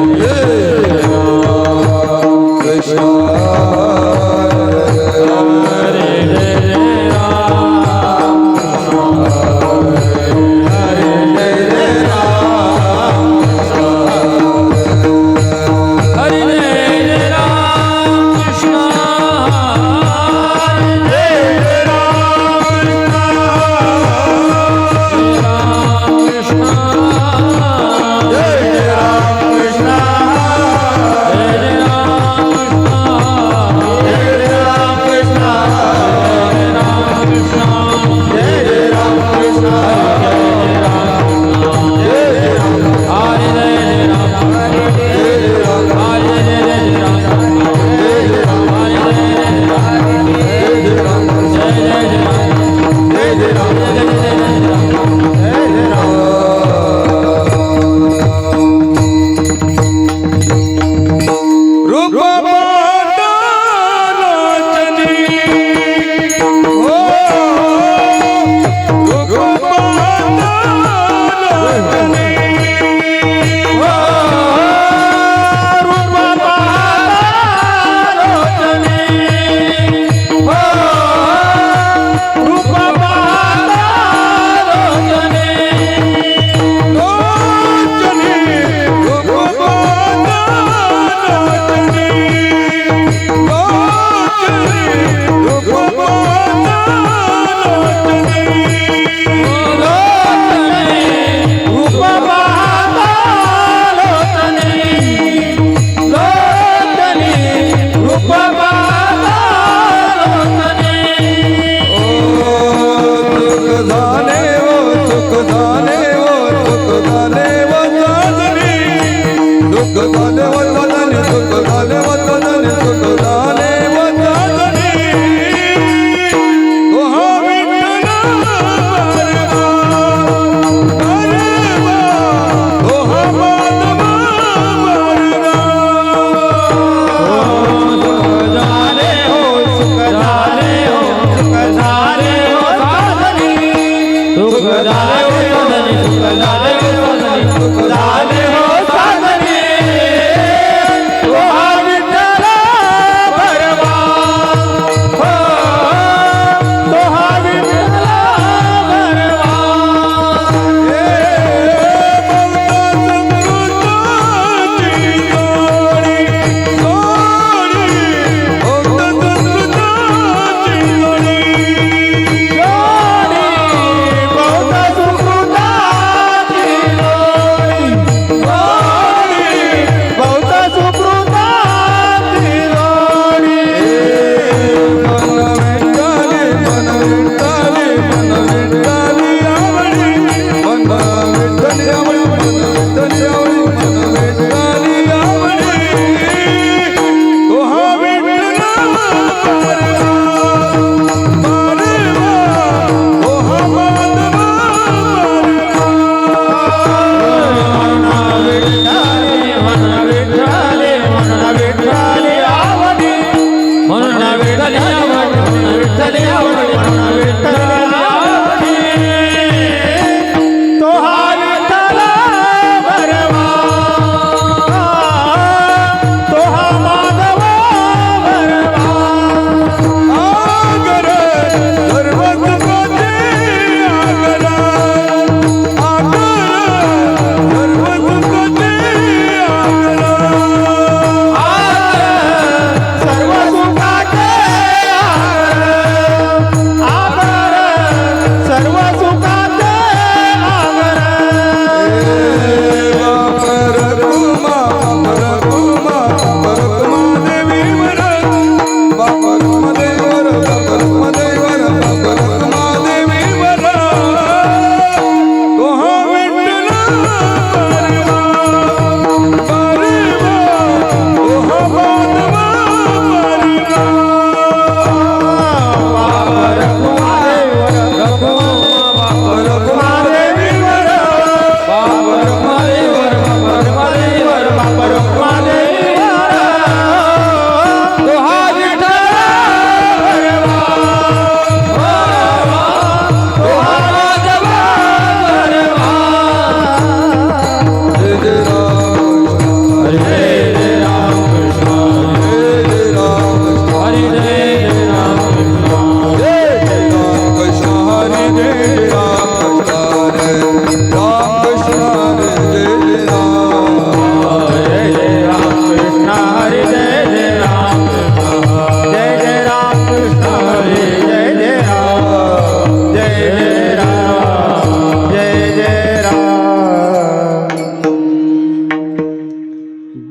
झाले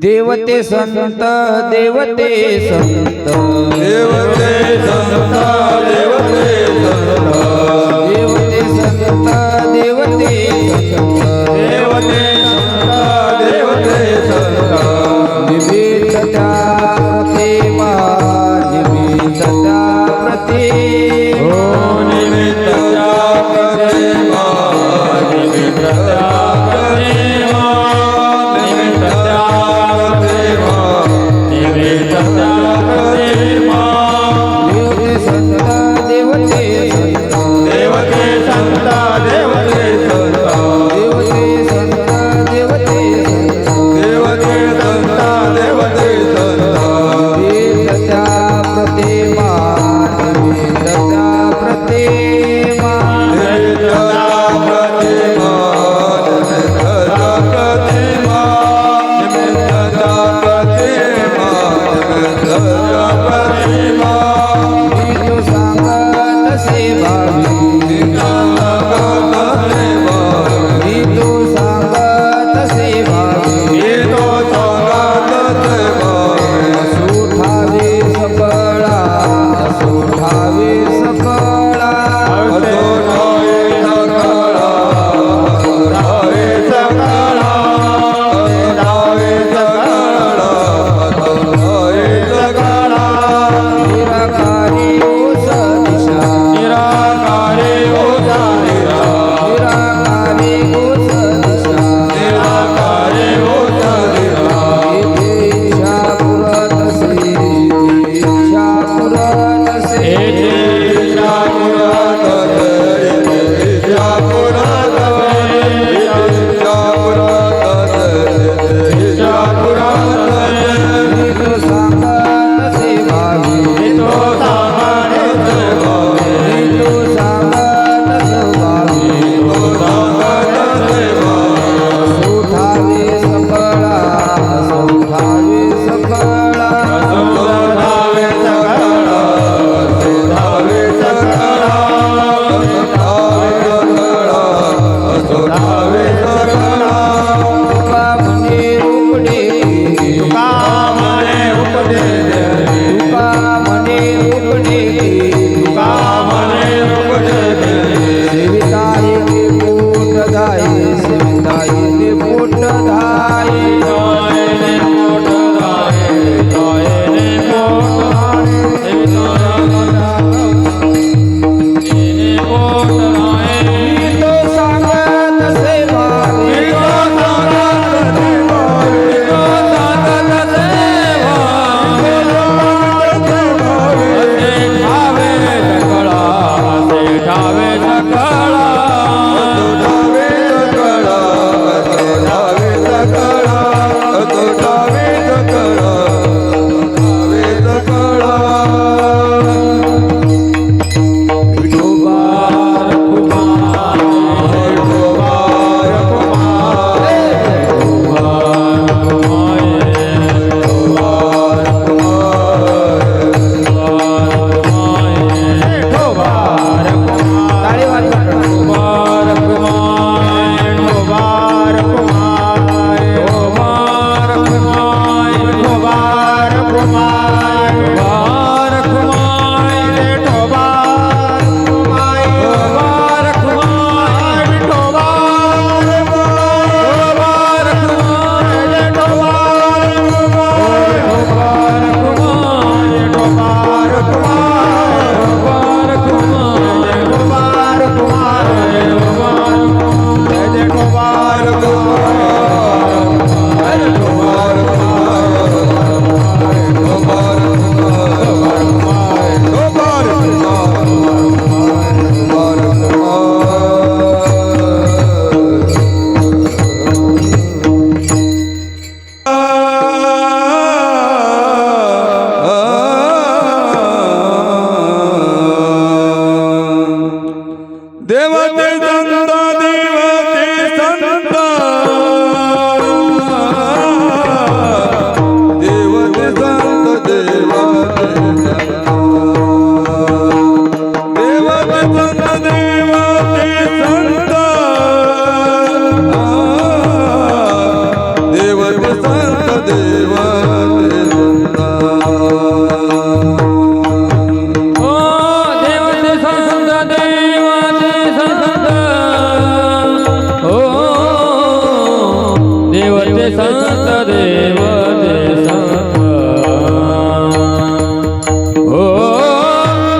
देवते संत देवते संत देवते संत देवते संत देवते संत देवते संत देवते संत देवते संत निमित्त त्या प्रतिमा निमित्त त्या प्रतिमा निमित्त त्या प्रतिमा निमित्त त्या प्रतिमा निमित्त त्या प्रतिमा निमित्त त्या प्रतिमा देवते संत देवते संत देवते संत देवते संत देवते संत देवते संत देवते संत देवते संत निमित्त त्या प्रतिमा निमित्त त्या प्रतिमा निमित्त त्या प्रतिमा निमित्त त्या प्रतिमा निमित्त त्या प्रतिमा निमित्त त्या प्रतिमा मी तो सांगत से भावी मी तो सांगत से भावी सुठावे सकळा सुठावे सकळा निराकारी ओस दिशा निराकारी ओस दिशा इच्छा पुरत से इच्छा पुरत से मी तो सांगत से भावी मी तो सांगत से भावी सुठावे सकळा सुठावे सकळा तुका म्हणे उपडे तुका म्हणे उपडे सेविताई ने पोट धाये सेविताई ने पोट धाये मी तो सांगत से भावी देव ते संत ओ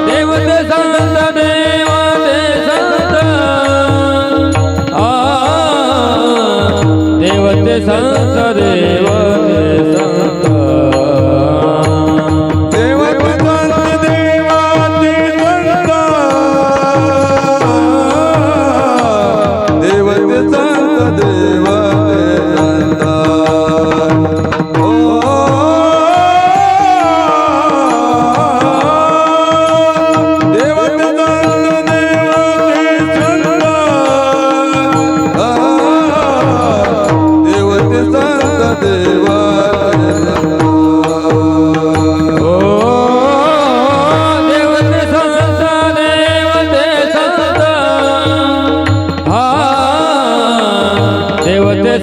देव ते संत देव ते संत आ देव ते संत देव ते संत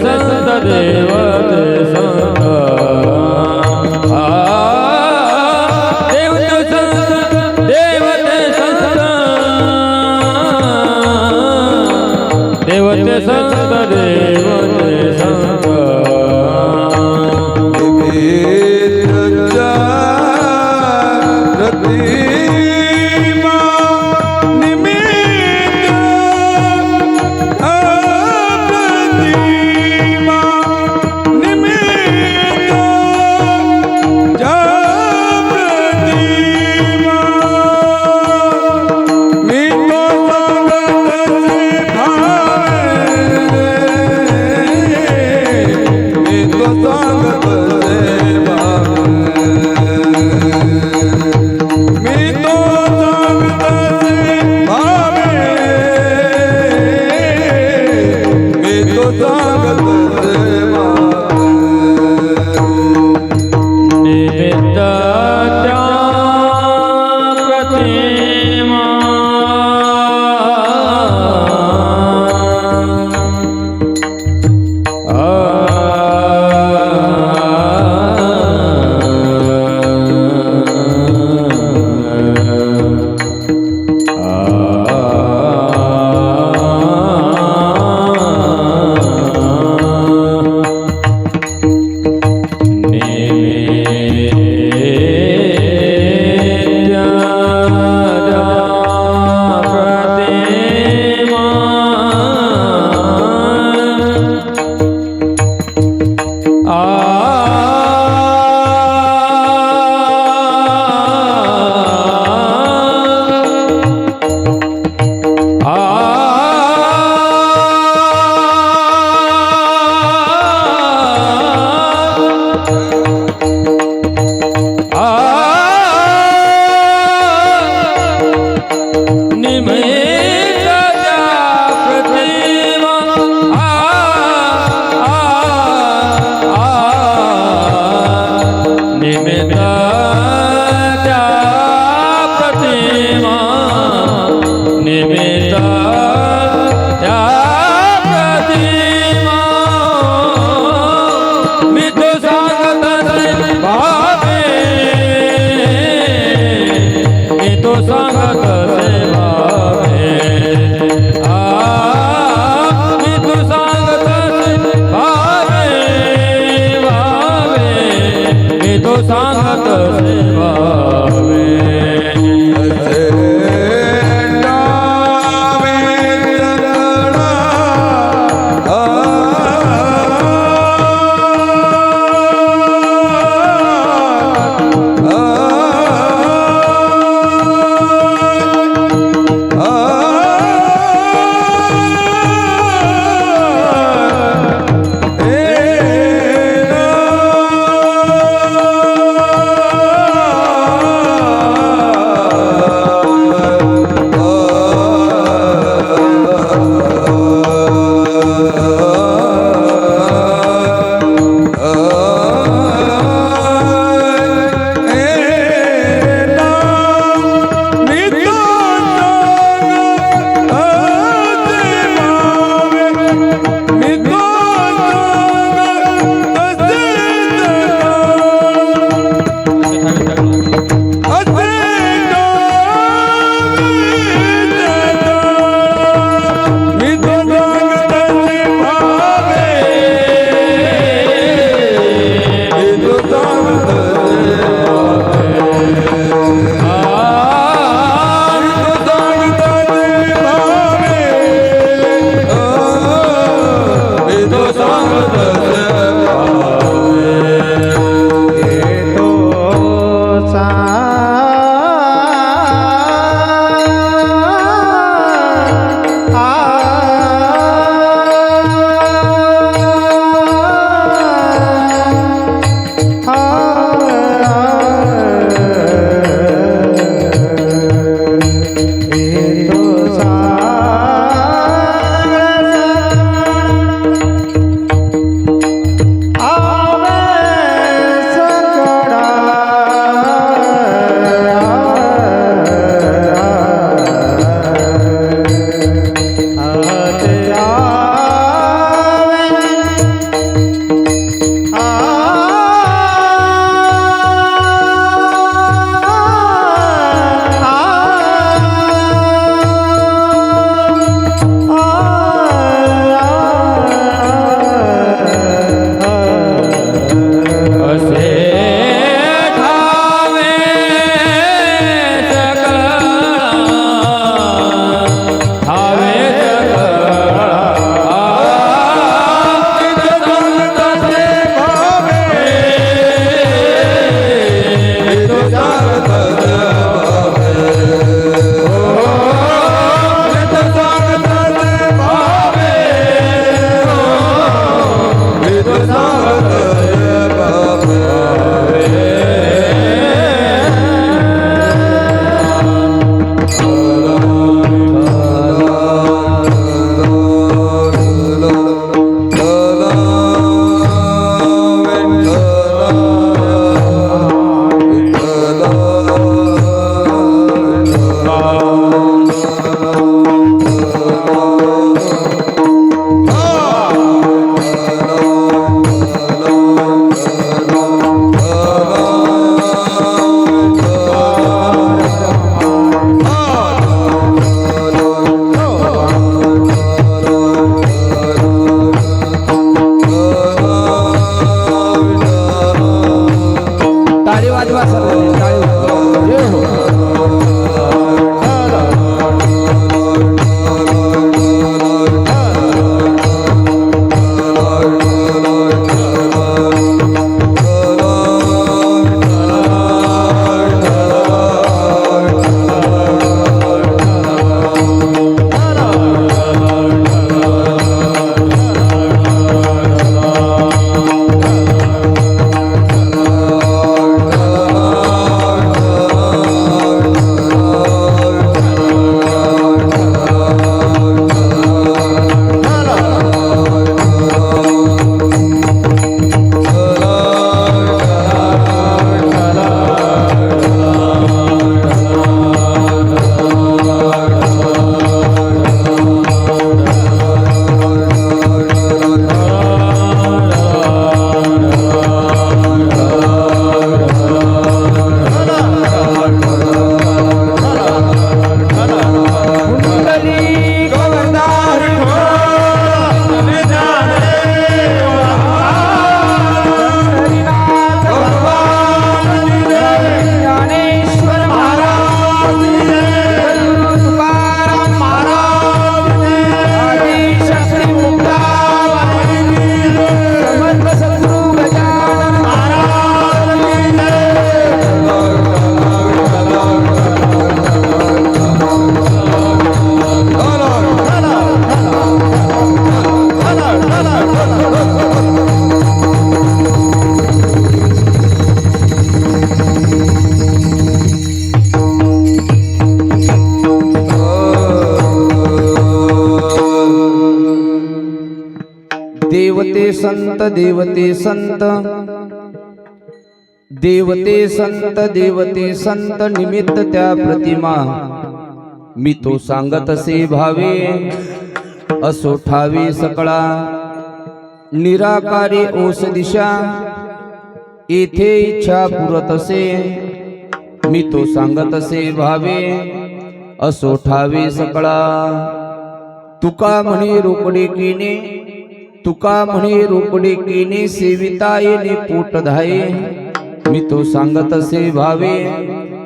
संत देव ते संत आ देव ते संत देव ते संत देव ते संत देव ते संत संत देवते संत देवते संत देवते संत निमित्त त्या प्रतिमा मी तो सांगत असे भावे असो ठावे सकळा निराकारी ओस दिशा येथे इच्छा पुरत असे मी तो सांगत असे भावे असो ठावे सकळा तुका म्हणे रोकडे केने तुका म्हणे रोकडे केने सेविता येणे पोट धाये मी तो सांगत असे भावे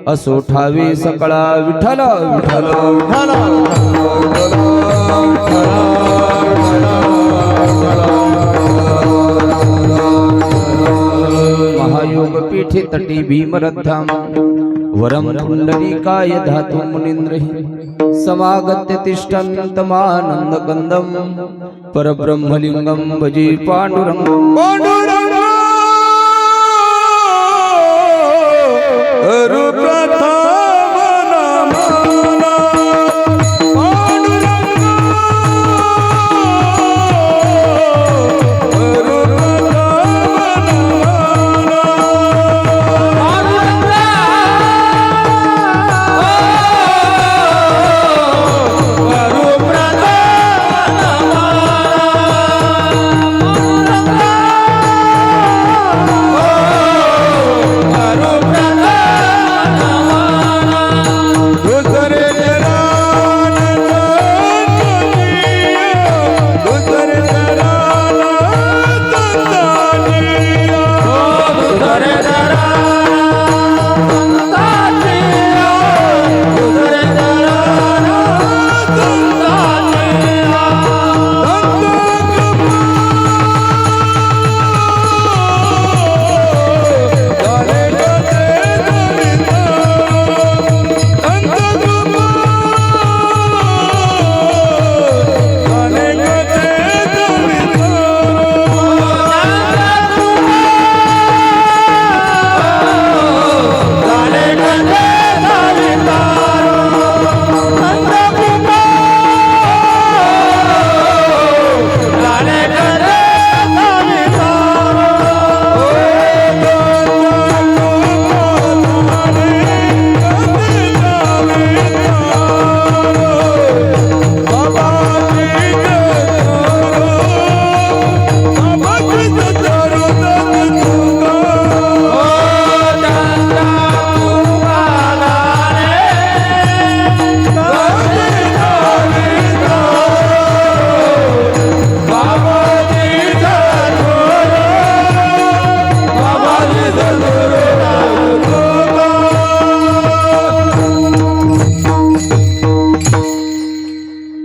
असो ठावे सकळा विठ्ठल विठ्ठल महायोग पीठे तटी भीमरथाम वरम पुंडरीकाय धातु मुनींद्र समागत्य तिष्ठन्तमानंद कंदम परब्रह्मलिंगम भजे पांडुरंगम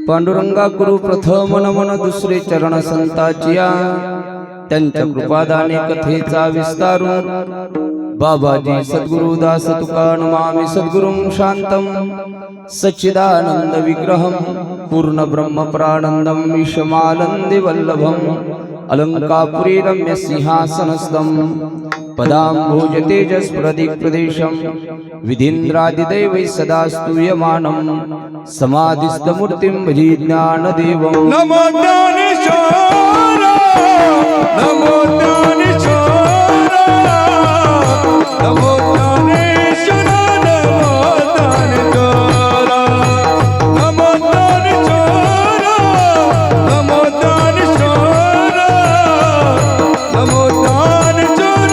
पांडुरंगा गुरु प्रथम नमन दुसरे चरण संताचिया त्यांच्या कृपादाने कथेचा विस्तारून बाबाजी सद्गुरुदास तुका नमामि सद्गुरुं शांतम सच्चिदानंद विग्रहम पूर्ण ब्रह्म प्रानंदम विषमानंदे वल्लभम अलंकापुरी रम्य सिंहासनस्थम पदाम्भोज तेजस प्रदीप प्रदेशम विधीन्द्रादिदैवै सदा स्तूयमानं समाधिस्थमूर्तिं भजे ज्ञानदेवं नमो ज्ञानेश्वर नमो ज्ञानेश्वर नमो ज्ञानेश्वर नमो ज्ञानेश्वर नमो ज्ञानेश्वर नमो ज्ञानेश्वर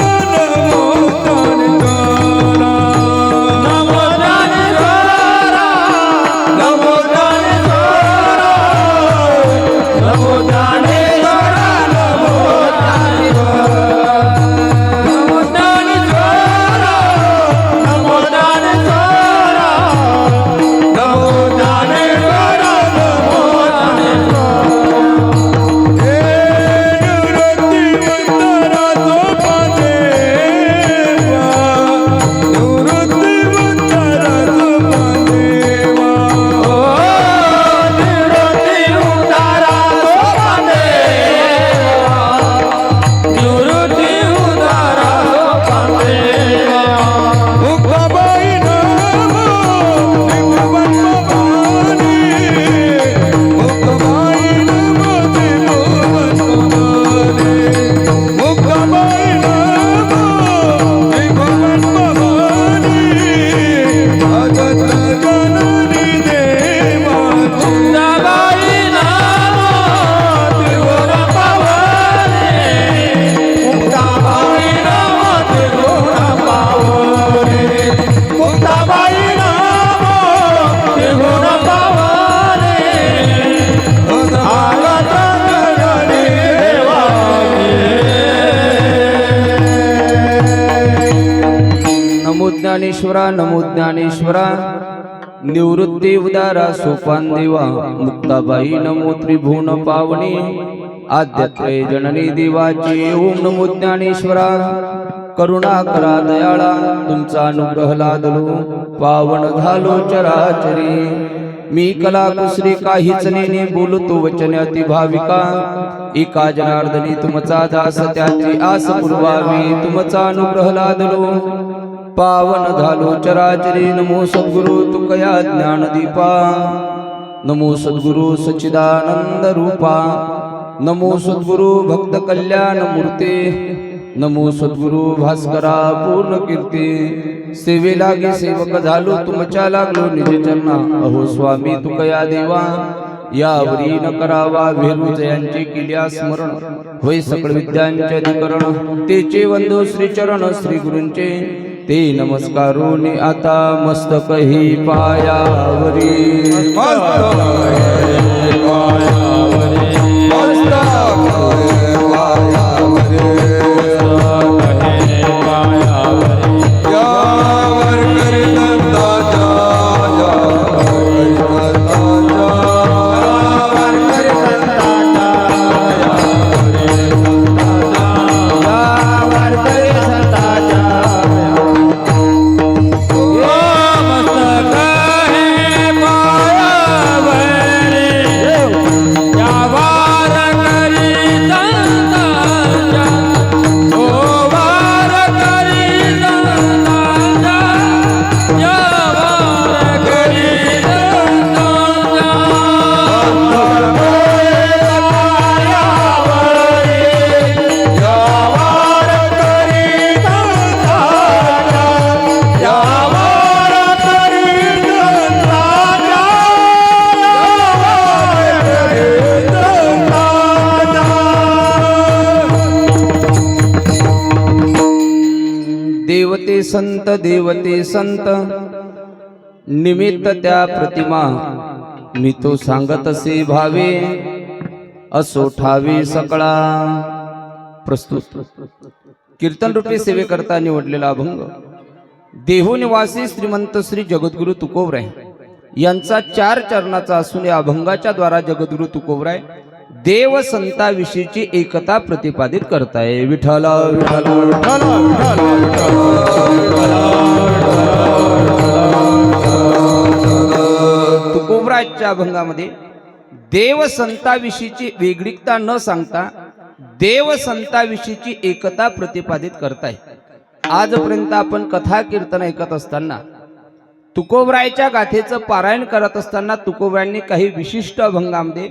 नमो ज्ञानेश्वरा नमो ज्ञानेश्वरा निवृत्ती उदारा सोपान देवा मुक्ताबाई नमो त्रिभुवन पावनी आद्यत्रय जननी देवाची ओम नमो ज्ञानेश्वरा करुणा करा दयाळा तुमचा अनुग्रह लादलो पावन झालो चराचरी मी कला कुसरी काहीच नेने बोलतो वचन अति भाविका एका जनार्दनी तुमचा दास त्याची आस पुरवावी तुमचा अनुग्रह लादलो पावन झालो चराचरी नमो सद्गुरु तुकया ज्ञानदीपा नमो सद्गुरु सच्चिदानंद रूपा नमो सद्गुरु भक्त कल्याण मूर्ती नमो सद्गुरु भास्करा पूर्ण कीर्ती सेवे लागे सेवक झालो तुमच्या लागलो निज चरणा अहो स्वामी तुकया देवा यावरी न करावा भेरू जयांचे किल्या स्मरण होय सकळ विद्यांचे अधिकरण तेचे वंदो श्री चरण श्री गुरूंचे ते नमस्कारोनी आता मस्तक ही पायावरी देवते संत निमित्त त्या प्रतिमा मी तो सांगत असे भावे असो ठावे सकळा प्रस्तुत कीर्तन रूपी सेवे करता निवडलेला अभंग देहनिवासी श्रीमंत श्री जगद्गुरु तुकोबराय यांचा 4 चरणाचा असून या अभंगाच्या द्वारा जगद्गुरु तुकोबराय देव संताविषयीची एकता प्रतिपादित करताय विठ्ठला विठ्ठला विठ्ठला विठ्ठला तुकोबरायच्या अभंगामध्ये देव संताविषयीची वेगळीकता न सांगता देव संताविषयीची एकता प्रतिपादित करताय आजपर्यंत आपण कथा कीर्तन ऐकत असताना तुकोबरायच्या गाथेचं पारायण करत असताना तुकोबरायांनी काही विशिष्ट अभंगामध्ये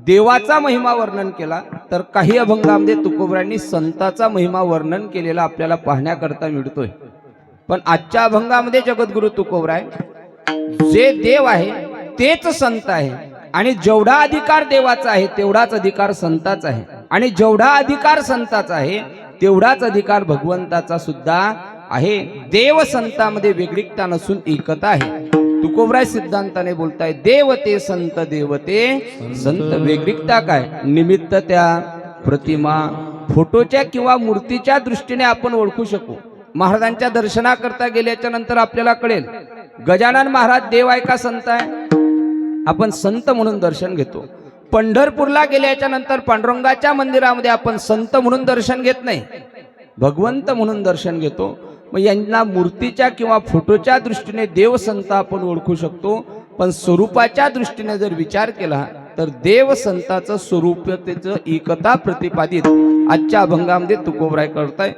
देवाचा महिमा वर्णन केला तर काही अभंगामध्ये तुकोबरायांनी संताचा महिमा वर्णन केलेला आपल्याला पाहण्याकरता मिळतोय पण आजच्या अभंगामध्ये जगद्गुरु तुकोबराय जे देव आहे तेच संत आहे आणि जेवढा अधिकार देवाचा आहे तेवढाच अधिकार संताचा आहे आणि जेवढा अधिकार संताचा आहे तेवढाच अधिकार भगवंताचा सुद्धा आहे देव संतामध्ये वेगळीकता नसून एकता आहे तुकोबराय सिद्धांताने बोलताय देवते संत वेगळीकता काय निमित्त त्या प्रतिमा फोटोच्या किंवा मूर्तीच्या दृष्टीने आपण ओळखू शकू महाराजांच्या दर्शनाकरता गेल्याच्या नंतर आपल्याला कळेल गजानन महाराज देव आहे का संत आहे आपण संत म्हणून दर्शन घेतो पंढरपूरला गेल्याच्या नंतर पांडुरंगाच्या मंदिरामध्ये आपण संत म्हणून दर्शन घेत नाही भगवंत म्हणून दर्शन घेतो मग यांना मूर्तीच्या किंवा फोटोच्या दृष्टीने देव संत आपण ओळखू शकतो पण स्वरूपाच्या दृष्टीने जर विचार केला तर देव संताचं स्वरूपतेचं एकता प्रतिपादित आजच्या अभंगामध्ये तुकोबराय करताय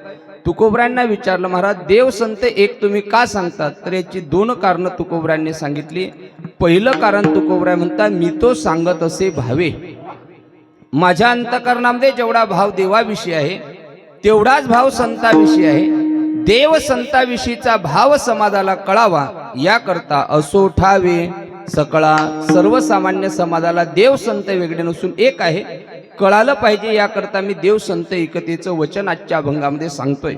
तुकोबरायांना विचारलं महाराज देव संत एक तुम्ही का सांगतात तर याची 2 कारणं तुकोबरायांनी सांगितली पहिलं कारण तुकोबराय म्हणतात मी तो सांगत असे भावे माझ्या अंतःकरणामध्ये जेवढा भाव देवाविषयी आहे तेवढाच भाव संताविषयी आहे देव संताविषयीचा भाव समाजाला कळावा याकरता असो ठावे सकळा सर्वसामान्य समाजाला देव संत वेगळे नसून एक आहे कळालं पाहिजे याकरता मी देव संत एकतेचं वचन आजच्या अभंगामध्ये सांगतोय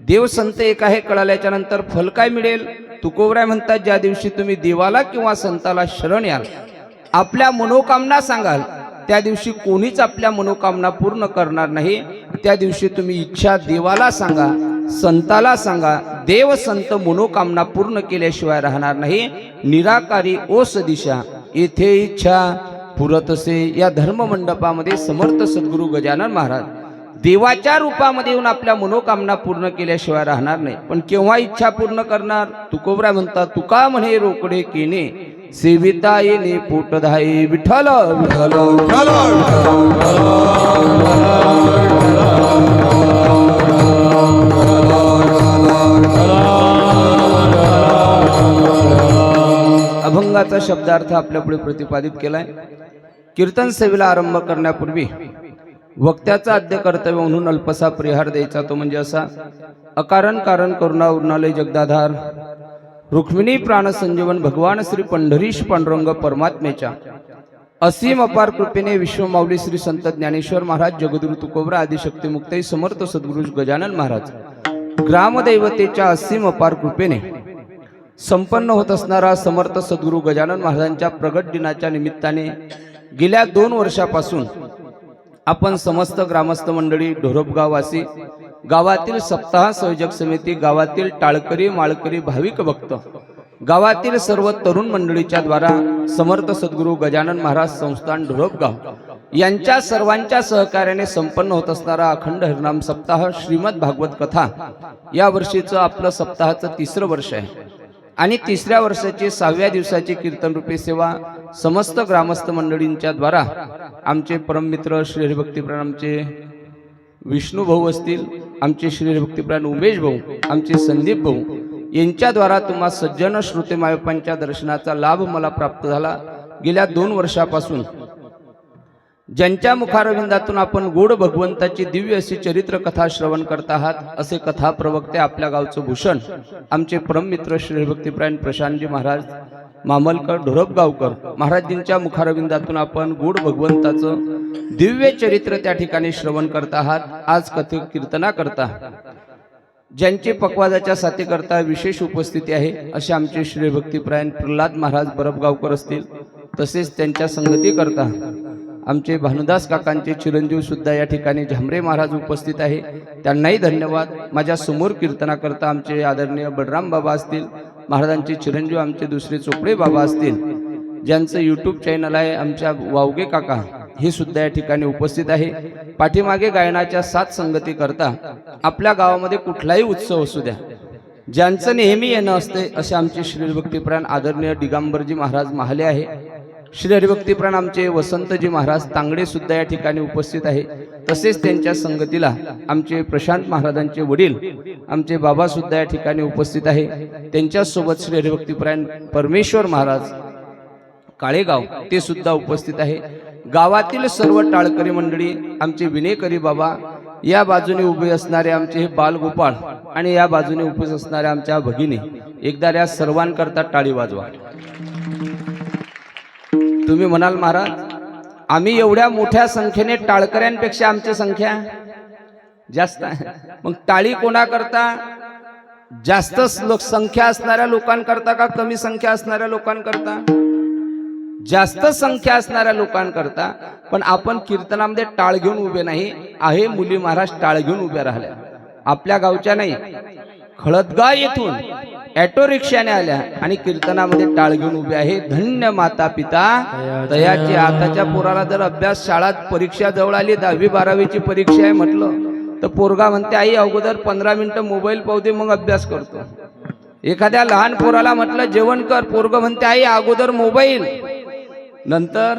देव संत एक आहे कळाल्याच्या नंतर फल काय मिळेल तुकोबराय म्हणतात ज्या दिवशी तुम्ही देवाला किंवा संताला शरण याल आपल्या मनोकामना सांगाल त्या दिवशी कोणीच आपल्या मनोकामना पूर्ण करणार नाही त्या दिवशी तुम्ही इच्छा देवाला सांगा संताला सांगा देव संत मनोकामना पूर्ण केल्याशिवाय राहणार नाही. निराकारी ओस दिशा येथे इच्छा पुरतसे. या धर्म मंडपामध्ये समर्थ सद्गुरू गजानन महाराज देवाच्या रूपामध्ये येऊन आपल्या मनोकामना पूर्ण केल्याशिवाय राहणार नाही. पण केव्हा इच्छा पूर्ण करणार? तुकोबरा म्हणतात, तुका म्हणे रोकडे केने सेविता येणे पोटधाये. विठ्ठल विठ्ठल अभंगाचा शब्दार्थ आपल्या पुढे प्रतिपादित केलाय. कीर्तन सेवेला आरंभ करण्यापूर्वी वक्त्याचा आद्य कर्तव्य म्हणून अल्पसा परिहार द्यायचा, तो म्हणजे असा. अकारण कारण करुणा उर्णालय जगदाधार रुक्मिणी प्राण संजीवन भगवान श्री पंढरीश पांडुरंग परमात्मेच्या असीम अपार कृपेने विश्वमाऊली श्री संत ज्ञानेश्वर महाराज जगद्गुरु तुकोबरा आदिशक्ती मुक्ताई समर्थ सद्गुरु गजानन महाराज ग्रामदैवतेच्या असीम अपार कृपेने संपन्न होत असणारा समर्थ सद्गुरु गजानन महाराजांच्या प्रगट दिनाच्या निमित्ताने गेल्या 2 वर्षापासून आपण समस्त ग्रामस्थ मंडळी, ढोरपगाववासी, गावातील सप्ताह संयोजक समिती, गावातील टाळकरी माळकरी भाविक भक्त, गावातील सर्व तरुण मंडळीच्या द्वारा समर्थ सद्गुरु गजानन महाराज संस्थान ढोरपगाव यांच्या सर्वांच्या सहकार्याने संपन्न होत असणारा अखंड हरिनाम सप्ताह श्रीमद भागवत कथा या वर्षीचं आपलं सप्ताहाचं 3रं वर्ष आहे. आणि 3ऱ्या वर्षाची 6व्या दिवसाची कीर्तन रूपी सेवा समस्त ग्रामस्थ मंडळींच्या द्वारा आमचे परममित्र श्री हरिभक्तीप्राण आमचे विष्णू भाऊ असतील, आमचे श्री हरिभक्तीप्राण उमेश भाऊ, आमचे संदीप भाऊ यांच्या द्वारा तुम्हा सज्जन श्रोते मायपांच्या दर्शनाचा लाभ मला प्राप्त झाला. गेल्या 2 वर्षापासून ज्यांच्या मुखारविंदातून आपण गोड भगवंताची दिव्य अशी चरित्र कथा श्रवण करत आहात, असे कथा प्रवक्ते आपल्या गावचं भूषण आमचे परममित्र श्री हरिभक्तीप्राण प्रशांतजी महाराज मामलकर ढोरपगावकर महाराजांच्या मुखारविंदातून आपण गोड भगवंताचं दिव्य चरित्र त्या ठिकाणी श्रवण करत आहात. आज कथे कीर्तना करता ज्यांची पक्वादाच्या साथी करता विशेष उपस्थिती आहे असे आमचे श्री भक्तीप्राण प्रल्हाद महाराज बरपगावकर असतील, तसेच त्यांच्या संगती करता आमचे भानुदास काकांचे चिरंजीव सुद्धा या ठिकाणी झांबरे महाराज उपस्थित आहे, त्यांनाही धन्यवाद. माझ्या समोर कीर्तना करता आमचे आदरणीय बडराम बाबा असतील, महाराजांचे चिरंजीव आमचे दुसरे चोपडे बाबा असतील, ज्यांचं यूट्यूब चॅनल आहे आमच्या वावगे काका हे सुद्धा या ठिकाणी उपस्थित आहे. पाठीमागे गायनाच्या 7 संगती करता आपल्या गावामध्ये कुठलाही उत्सव असू द्या, ज्यांचं नेहमी येणं असते असे आमचे श्री भक्तीप्राण आदरणीय दिगंबरजी महाराज महाले आहे. श्री हरिभक्तीप्राण आमचे वसंतजी महाराज तांगडे सुद्धा या ठिकाणी उपस्थित आहे. तसेच त्यांच्या संगतीला आमचे प्रशांत महाराजांचे वडील आमचे बाबा सुद्धा या ठिकाणी उपस्थित आहे. त्यांच्यासोबत श्री हरिभक्तीप्राण परमेश्वर महाराज काळेगाव ते सुद्धा उपस्थित आहे. गावातील सर्व टाळकरी मंडळी, आमचे विनेकरी बाबा, या बाजूने उभे असणारे आमचे हे बालगोपाळ आणि या बाजूने उपस्थित असणाऱ्या आमच्या भगिनी, एकदा या सर्वांकरता टाळी वाजवा. तुम्ही म्हणाल महाराज आम्ही एवढ्या मोठ्या संख्येने टाळकऱ्यांपेक्षा आमची संख्या जास्त आहे, मग टाळी कोणाकरता? जास्त संख्या असणाऱ्या लोकांकरता का कमी संख्या असणाऱ्या लोकांकरता? जास्त संख्या असणाऱ्या लोकांकरता. पण आपण कीर्तनामध्ये टाळ घेऊन उभे नाही आहे, मुली महाराज टाळ घेऊन उभ्या राहिल्या. आपल्या गावच्या नाही, खळदगाव येथून ऑटो रिक्षाने आल्या आणि कीर्तनामध्ये टाळ घेऊन उभे आहे. धन्य माता पिता दयाची. आताच्या पोराला जर अभ्यास, शाळात परीक्षा जवळ आली, 10वी 12वीची परीक्षा आहे म्हटलं तर पोरगा म्हणते आई अगोदर 15 मिनिटं मोबाईल पाहू दे मग अभ्यास करतो. एखाद्या लहान पोराला म्हटलं जेवण कर, पोरग म्हणते आई अगोदर मोबाईल नंतर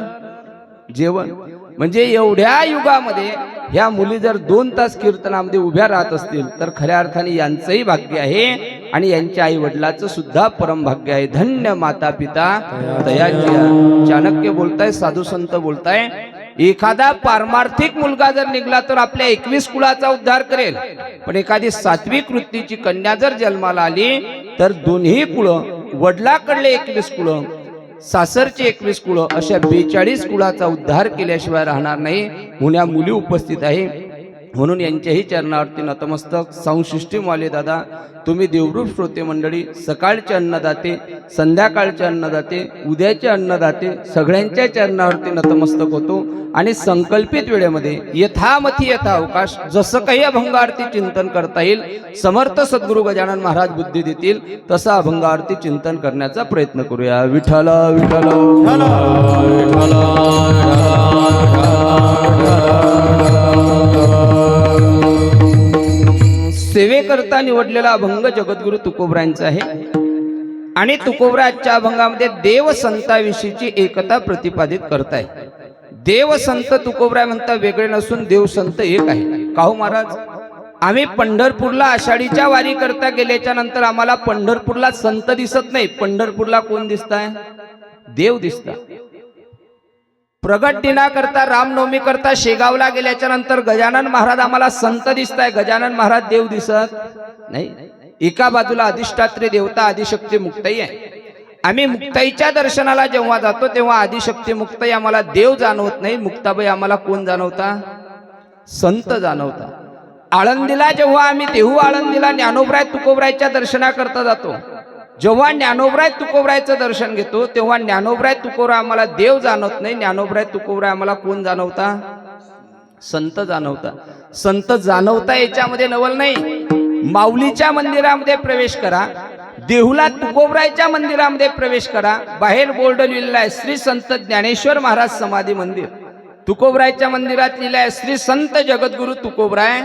जेवण. म्हणजे एवढ्या युगामध्ये ह्या मुली जर 2 तास कीर्तनामध्ये उभ्या राहत असतील तर खऱ्या अर्थाने यांचंही भाग्य आहे आणि यांच्या आई वडिलाचं सुद्धा परम भाग्य आहे. धन्य माता पिता दयाची. चाणक्य बोलताय, साधू संत बोलताय, एखादा पारमार्थिक मुलगा जर निघला तर आपल्या 21 कुळाचा उद्धार करेल, पण एखादी सात्विक वृत्तीची कन्या जर जन्माला आली तर दोन्ही कुळ, वडिलाकडले 21 कुळ, सासरचे 21 कुळ, अशा 42 कुळाचा उद्धार केल्याशिवाय राहणार नाही. म्हणून मुली उपस्थित आहे. म्हणून यांच्याही चरणावरती नतमस्तक. संसृष्टीमाले दादा, तुम्ही देवरूप श्रोते मंडळी, सकाळचे अन्नदाते, संध्याकाळचे अन्नदाते, उद्याचे अन्नदाते, सगळ्यांच्या चरणावरती नतमस्तक होतो. आणि संकल्पित वेळेमध्ये यथामथी यथा अवकाश जसं काही अभंग आरती चिंतन करता येईल, समर्थ सद्गुरू गजानन महाराज बुद्धी देतील तसं अभंग आरती चिंतन करण्याचा प्रयत्न करूया. विठ्ठल विठ्ठल सेवेकरता निवडलेला अभंग जगद्गुरु तुकोबरायांचा आहे. आणि तुकोबरा आजच्या अभंगामध्ये देव संताविषयीची एकता प्रतिपादित करताय. देव संत तुकोबरा म्हणता वेगळे नसून देव संत एक आहे. काहो महाराज, आम्ही पंढरपूरला आषाढीच्या वारी करता गेल्याच्या नंतर आम्हाला पंढरपूरला संत दिसत नाही. पंढरपूरला कोण दिसताय? देव दिसता. प्रगट दिना करता, रामनवमी करता शेगावला गेल्याच्या नंतर गजानन महाराज आम्हाला संत दिसताय. गजानन महाराज देव दिसत नाही. एका बाजूला अधिष्ठात्री देवता आदिशक्ती मुक्ताई आहे. आम्ही मुक्ताईच्या दर्शनाला जेव्हा जातो तेव्हा आदिशक्ती मुक्ताई आम्हाला देव जाणवत नाही. मुक्ताबाई आम्हाला कोण जाणवता? संत जाणवता. आळंदीला जेव्हा आम्ही देहू आळंदीला ज्ञानोबराय तुकोबरायच्या दर्शनाकरता जातो, जेव्हा ज्ञानोबराय तुकोबरायचं दर्शन घेतो तेव्हा ज्ञानोबराय तुकोबराय आम्हाला देव जाणवत नाही. ज्ञानोबराय तुकोबराय आम्हाला कोण जाणवता? संत जाणवता. संत जाणवता याच्यामध्ये नवल नाही. माऊलीच्या मंदिरामध्ये प्रवेश करा, देहुला तुकोबरायच्या मंदिरामध्ये प्रवेश करा. बाहेर बोर्ड लिहिलेला आहे श्री संत ज्ञानेश्वर महाराज समाधी मंदिर. तुकोबरायच्या मंदिरात लिहिलं आहे श्री संत जगद्गुरु तुकोबराय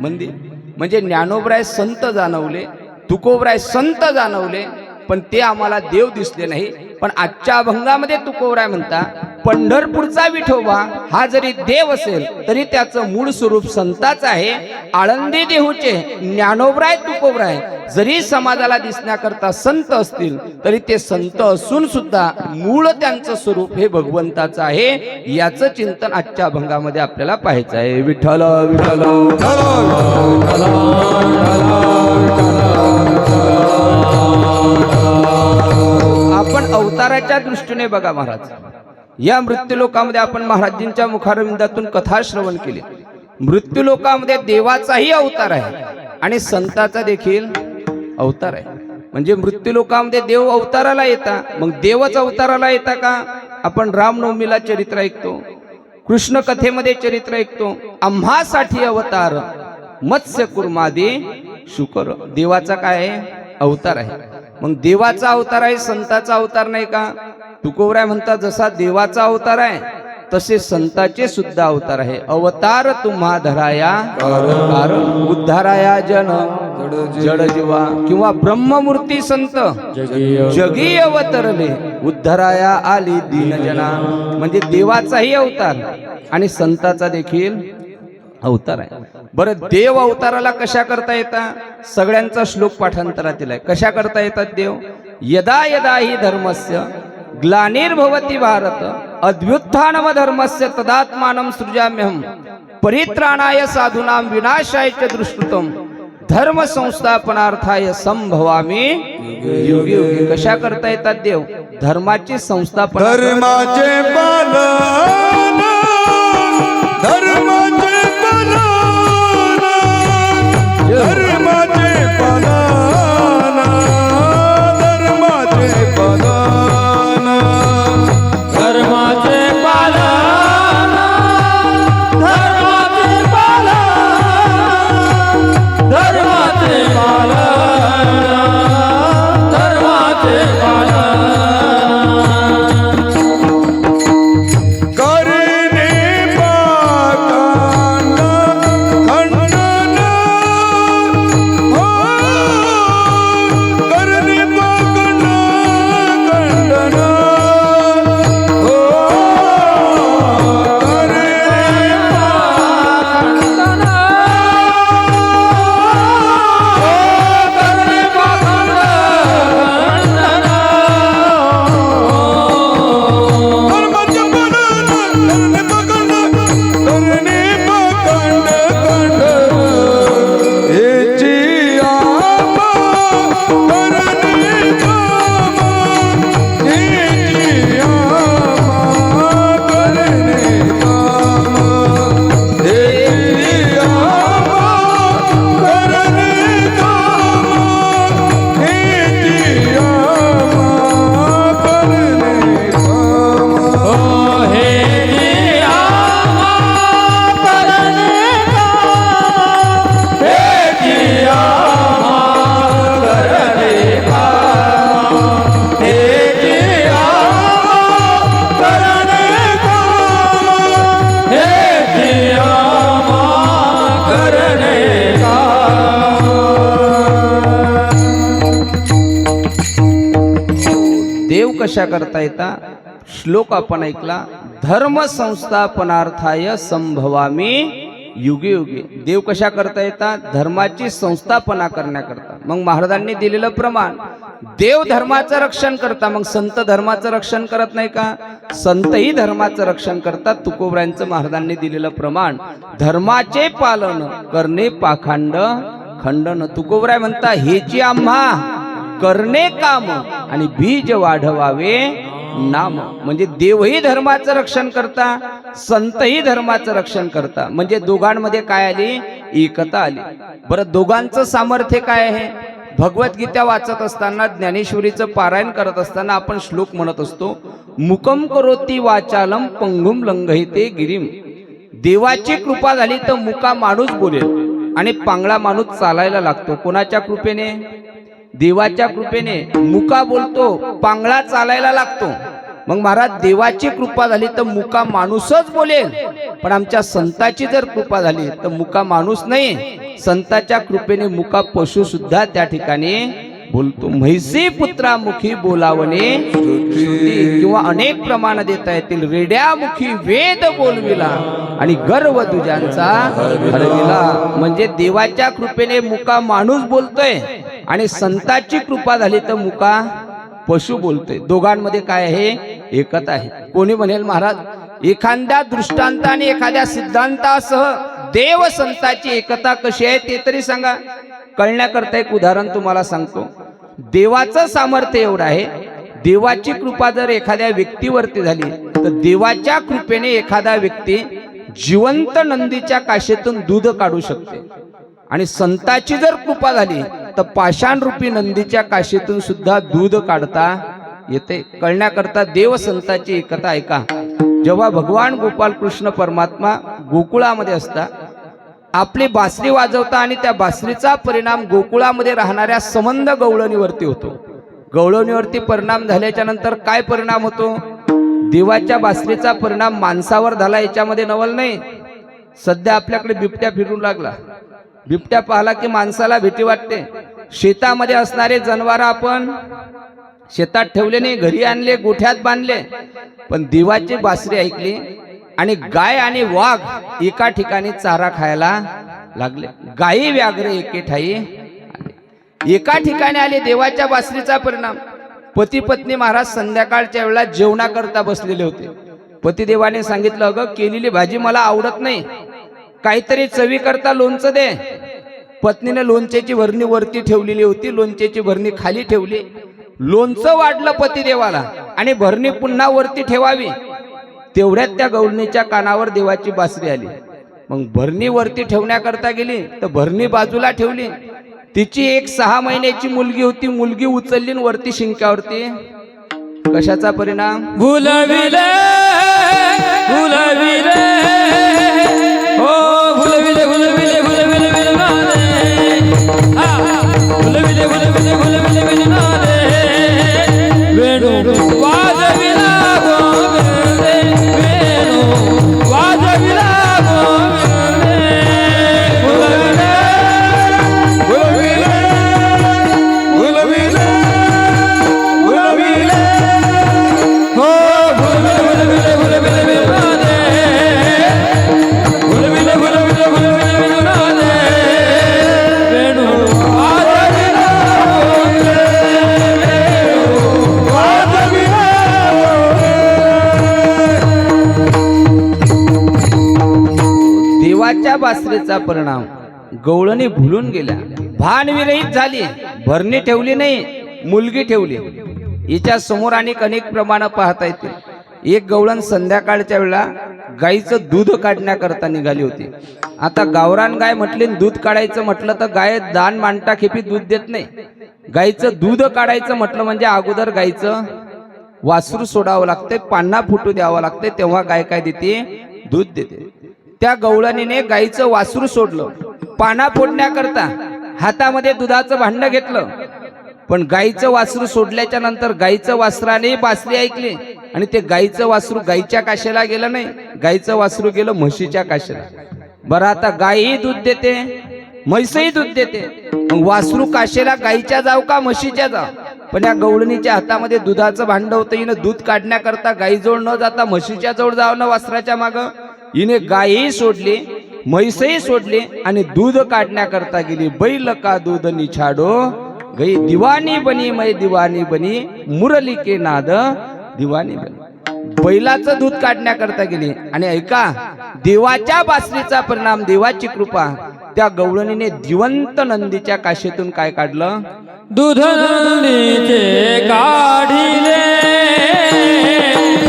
मंदिर. म्हणजे ज्ञानोबराय संत जाणवले, तुकोबराय संत जाणवले, पण ते आम्हाला देव दिसले नाही. पण आजच्या अभंगामध्ये तुकोबराय म्हणता पंढरपूरचा विठोबा हा जरी देव असेल तरी त्याचं मूळ स्वरूप संताच आहे. आळंदी देहूचे ज्ञानोबराय तुकोबराय जरी समाजाला दिसण्याकरता संत असतील तरी ते संत असून सुद्धा मूळ त्यांचं स्वरूप हे भगवंताचं आहे. याचं चिंतन आजच्या अभंगामध्ये आपल्याला पाहायचं आहे. विठ्ठल विठ्ठल आपण अवताराच्या दृष्टीने बघा महाराज, या मृत्यूलोकामध्ये आपण महाराजांच्या मुखारविंदातून कथा श्रवण केली. मृत्यूलोकामध्ये देवाचाही अवतार आहे आणि संताचा देखील अवतार आहे. म्हणजे मृत्यूलोकामध्ये देव अवताराला येता, मग देवच अवताराला येता का? आपण रामनवमीला चरित्र ऐकतो, कृष्ण कथेमध्ये चरित्र ऐकतो, आम्हासाठी अवतार मत्स्य कुर्मादी शुकर. देवाचा काय आहे? अवतार आहे. मग देवाचा अवतार आहे, संताचा अवतार नाही का? तुकोबराय म्हणतात जसा देवाचा अवतार आहे तसे संताचे सुद्धा अवतार आहे. अवतार तुम्हा धराया कारण उद्धाराया जन जड जीवा, किंवा ब्रह्ममूर्ती संत जगी अवतरले उद्धाराया आली दीनजना. म्हणजे देवाचाही अवतार आणि संताचा देखील अवतार आहे. बरं, देव अवताराला कशा करता येतात? सगळ्यांचा श्लोक पाठांतरातील आहे. कशा करता येतात देव? यदा यदा हि धर्मस्य ग्लानिर्भवति भारत अद्व्युत्थानम धर्मस्य तदात्मानं सृजाम्यहं परित्राणाय साधूनां विनाशाय च दुष्कृतम् धर्म संस्थापनार्थाय संभवामी युगे युगे. कशा करता येतात देव? धर्माची संस्थापना, धर्माचे पालन, धर्माचे धर्माचे पालन, धर्माचे पालन, धर्माचे पालन, धर्माचे पालन, धर्माचे पालन, धर्माचे पालन करणे पाका देव कशा करता येतात? श्लोक आपण ऐकला, धर्म संस्थापनार्थाय संभवामी युगे युगे. देव कशा करता येतात? धर्माची संस्थापना करण्याकरता. मग महाराजांनी दिलेलं प्रमाण, देव धर्माचं रक्षण करता, मग संत धर्माचं रक्षण करत नाही का? संतही धर्माचं रक्षण करतात. तुकोबरायांचं महाराजांनी दिलेलं प्रमाण, धर्माचे पालन करणे पाखंड खंडन. तुकोबराय म्हणता, हेची आम्हा करणे काम आणि बीज वाढवावे नाम. म्हणजे देवही धर्माचं रक्षण करता, संतही धर्माचं रक्षण करता. म्हणजे दोघांमध्ये काय आली? एकता आली. बरं, दोघांचं सामर्थ्य काय आहे? भगवद्गीता वाचत असताना, ज्ञानेश्वरीचं पारायण करत असताना आपण श्लोक म्हणत असतो, मुकम करोती वाचालम पंगुम लंघयते गिरीम. देवाची कृपा झाली तर मुका माणूस बोलेल आणि पांगळा माणूस चालायला लागतो. कोणाच्या कृपेने? देवाच्या कृपेने. मुका बोलतो, पांगळा चालायला लागतो. मग महाराज, देवाची कृपा झाली तर मुका माणूसच बोलेल, पण आमच्या संताची जर कृपा झाली तर मुका माणूस नाही, संताच्या कृपेने मुका पशु सुद्धा त्या ठिकाणी बोलतो. म्हैसी पुत्रामुखी बोलावणे श्रुती, किंवा अनेक प्रमाण देता येतील. रेड्यामुखी वेद बोलविला आणि गर्व तुझ्यांचा हरविला. म्हणजे देवाच्या कृपेने मुका माणूस बोलतोय आणि संताची कृपा झाली तर मुका पशु बोलतोय. दोघांमध्ये काय आहे? एकता आहे. कोणी म्हणेल, महाराज, एखाद्या दृष्टांत आणि एखाद्या सिद्धांतासह देव संताची एकता कशी आहे ते तरी सांगा. कळण्याकरता एक उदाहरण तुम्हाला सांगतो. देवाचं सामर्थ्य एवढं आहे, देवाची कृपा जर एखाद्या व्यक्तीवरती झाली तर देवाच्या कृपेने एखादा व्यक्ती जिवंत नंदीच्या काशेतून दूध काढू शकते. आणि संताची जर कृपा झाली तर पाषाण रूपी नंदीच्या काशेतून सुद्धा दूध काढता येते. कळण्याकरता देव संताची एकता ऐका. जेव्हा भगवान गोपाल कृष्ण परमात्मा गोकुळामध्ये असता, आपली बासरी वाजवता आणि त्या बासरीचा परिणाम गोकुळामध्ये राहणाऱ्या संबंध गवळणीवरती होतो. गवळणीवरती परिणाम झाल्याच्या नंतर काय परिणाम होतो? देवाच्या बासरीचा परिणाम माणसावर झाला, याच्यामध्ये नवल नाही. सध्या आपल्याकडे बिबट्या फिरून लागला. बिबट्या पाहला की माणसाला भीती वाटते. शेतामध्ये असणारे जनावर आपण शेतात ठेवले नाही, घरी आणले, गोठ्यात बांधले, पण देवाची बासरी ऐकली आणि गाय आणि वाघ एका ठिकाणी चारा खायला लागले. गायी व्याघ्र एके ठाई एका ठिकाणी आले. देवाच्या बासरीचा परिणाम. पती पत्नी महाराज संध्याकाळच्या वेळेला जेवणाकरता बसलेले होते. पतिदेवाने सांगितलं, अगं, केलेली भाजी मला आवडत नाही, काहीतरी चवी करता लोणचं दे. पत्नीने लोणच्याची भरणी वरती ठेवलेली होती, लोणच्याची भरणी खाली ठेवली. लोणचं वाढलं पतिदेवाला आणि भरणी पुन्हा वरती ठेवावी, तेवढ्यात त्या गवळणीच्या कानावर देवाची बासरी आली. मग भरणी वरती ठेवण्याकरता गेली तर भरणी बाजूला ठेवली. तिची एक 6 महिन्याची मुलगी होती, मुलगी उचलली वरती शिंक्यावरती. कशाचा परिणाम? भुलविले भुलविले हो भुलविले भुलविले भुलविले विलनादे भुलविले भुलविले भुलविले विलनादे वेणू वाजविला गोविंदे वेणू वाजविला गोविंदे भुलविले भुलविले भुलविले भुलविले हो भुलविले भुलविले भुलविले विलनादे भुलविले भुलविले भुलविले विलनादे वेणू वाजविला गोविंदे वेणू वाजविला देवाच्या बासरीचा परिणाम. गवळणी भुलून गेल्या, भानविरहित झाली. भरणी ठेवली नाही, मुलगी ठेवली. हिच्या समोर अनेक प्रमाण पाहता येतील. एक गवळण संध्याकाळच्या वेळेला गाईचं दूध काढण्याकरता निघाली होती. आता गावरान गाय म्हटली, दूध काढायचं म्हटलं तर गाय दान मांडता खेपी दूध देत नाही. गाईचं दूध काढायचं म्हटलं म्हणजे अगोदर गाईचं वासरू सोडावं लागते, पान्हा फुटू द्यावं लागते, तेव्हा गाय काय देते? दूध देते. त्या गवळणीने गाईचं वासरू सोडलं. पाना फोडण्याकरता हातामध्ये दुधाचं भांडं घेतलं, पण गाईचं वासरू सोडल्याच्या नंतर गाईचं वासराने बासरी ऐकली आणि ते गाईचं वासरू गाईच्या काशेला गेलं नाही, गाईचं वासरू गेलं म्हशीच्या काशेला. बरं, आता गायही दूध देते, म्हैसही दूध देते, मग वासरू काशेला गाईच्या जाव का म्हशीच्या जाव? पण या गवळणीच्या हातामध्ये दुधाचं भांड होतं. हिनं दूध काढण्याकरता गाईजवळ न जाता म्हशीच्या जवळ जावं ना वासराच्या माग. हिने गायही सोडली, म्हैसही सोडली आणि दूध काढण्याकरता गेली. बैल का दूध निछाडो गई दिवानी बनी, मै दिवानी बनी, मुरली के नाद दिवानी बनी. बैलाचं दूध काढण्याकरता गेली. आणि ऐका, देवाच्या बासरीचा परिणाम, देवाची कृपा, त्या गवळणीने जिवंत नंदीच्या काशीतून काय काढलं? दूध नंदीचे काढिले,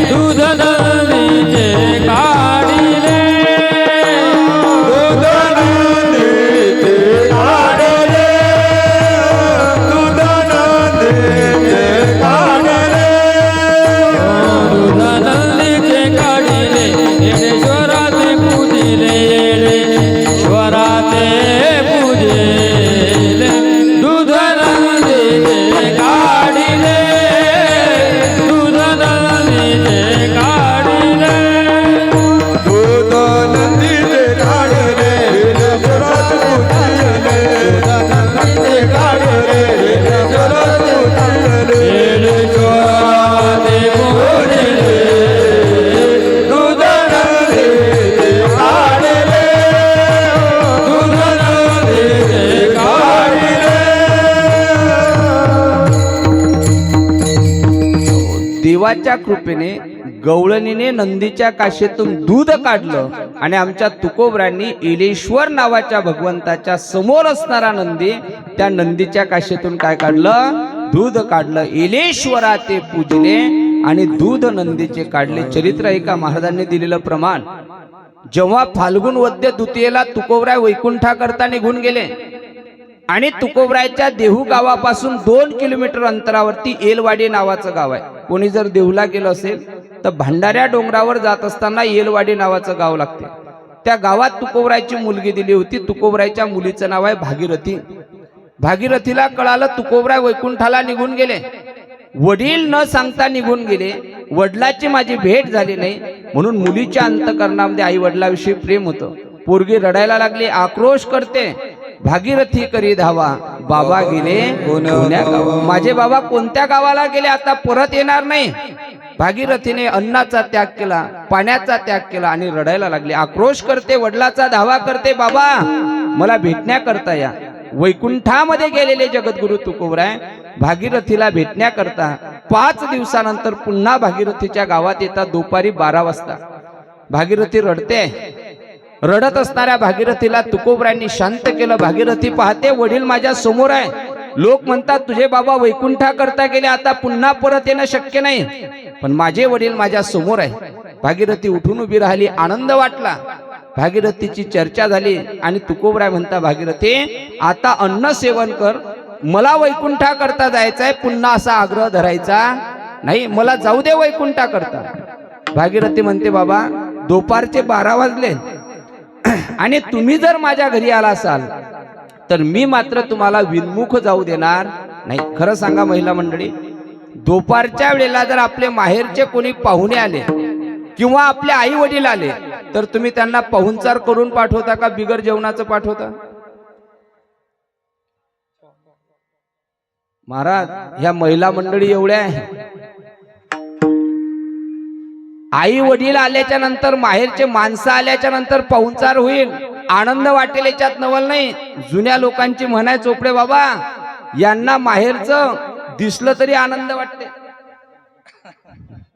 दूध नंदीचे काढिले, दूध नंदीचे काढिले, दूध नंदीचे काढिले, दूध नंदीचे काढिले. येडेश्वराचे पूजिले, येडेश्वराचे पूजिले, दूध नंदीचे काढिले, दूध नंदीचे काढिले, दूध नंदीचे काढिले, येडेश्वराचे पूजिले, दूध नंदीचे काढिले, येडेश्वराचे पूजिले, येडेश्वराचे पूजिले, दूध नंदीचे काढिले, दूध नंदीचे काढिले. देवाच्या कृपेने गवळणीने नंदीच्या काशीतून दूध काढलं आणि आमच्या तुकोबरांनी इलेश्वर नावाच्या भगवंताच्या समोर असणारा नंदी, त्या नंदीच्या काशीतून काय काढलं? दूध काढलं. इलेश्वरा ते पूजले आणि दूध नंदीचे काढले. चरित्र आहे का महाराजांनी दिलेलं प्रमाण. जेव्हा फाल्गुन वद्य द्वितीयेला तुकोबराय वैकुंठाकरता निघून गेले आणि तुकोबरायच्या देहू गावापासून 2 किलोमीटर अंतरावरती एलवाडी नावाचं गाव आहे. कोणी जर देहूला गेलं असेल तर भंडाऱ्या डोंगरावर जात असताना एलवाडी नावाचं गाव लागते. त्या गावात तुकोबरायची मुलगी दिली होती. तुकोबरायच्या मुलीचं नाव आहे भागीरथी. भागीरथीला कळालं तुकोबराय वैकुंठाला निघून गेले. वडील न सांगता निघून गेले. वडिलाची माझी भेट झाली नाही म्हणून मुलीच्या अंतःकरणामध्ये आई वडिलाविषयी प्रेम होतं. पोरगी रडायला लागली, आक्रोश करते. भागीरथी करी धावा, बाबा गेले कोण्या गावा. माझे बाबा कोणत्या गावाला गेले, आता परत येणार नाही. भागीरथीने अन्नाचा त्याग केला, पाण्याचा त्याग केला आणि रडायला लागली. आक्रोश करते, वडिलाचा धावा करते, बाबा मला भेटण्याकरता या. वैकुंठामध्ये गेलेले जगद्गुरु तुकोबराय भागीरथीला भेटण्याकरता 5 दिवसानंतर पुन्हा भागीरथीच्या गावात येतात. दुपारी 12 वाजता भागीरथी रडते. रडत असणाऱ्या भागीरथीला तुकोबरायांनी शांत केलं. भागीरथी पाहते, वडील माझ्या समोर आहे. लोक म्हणतात तुझे बाबा वैकुंठाकरता गेले, आता पुन्हा परत येणं शक्य नाही, पण माझे वडील माझ्या समोर आहे. भागीरथी उठून उभी राहिली. आनंद वाटला. भागीरथीची चर्चा झाली आणि तुकोबराय म्हणता, भागीरथी आता अन्न सेवन कर, मला वैकुंठाकरता जायचं आहे, पुन्हा असा आग्रह धरायचा नाही, मला जाऊ दे वैकुंठाकरता. भागीरथी म्हणते, बाबा दुपारचे 12 वाजले आणि तुम्ही जर माझ्या घरी आला असाल तर मी मात्र तुम्हाला विनमुख जाऊ देणार नाही. खरं सांगा महिला मंडळी, दुपारच्या वेळेला जर आपले माहेरचे कोणी पाहुणे आले किंवा आपले आई वडील आले तर तुम्ही त्यांना पाहुणचार करून पाठवता का बिगर जेवणाचं पाठवता? महाराज, ह्या महिला मंडळी एवढ्या आहे. आई वडील आल्याच्या नंतर, माहेरचे माणसं आल्याच्या नंतर पाहुणचार होईल, आनंद वाटेल, याच्यात नवल नाही. जुन्या लोकांची म्हणाय चोपडे बाबा, यांना माहेरचं दिसलं तरी आनंद वाटते.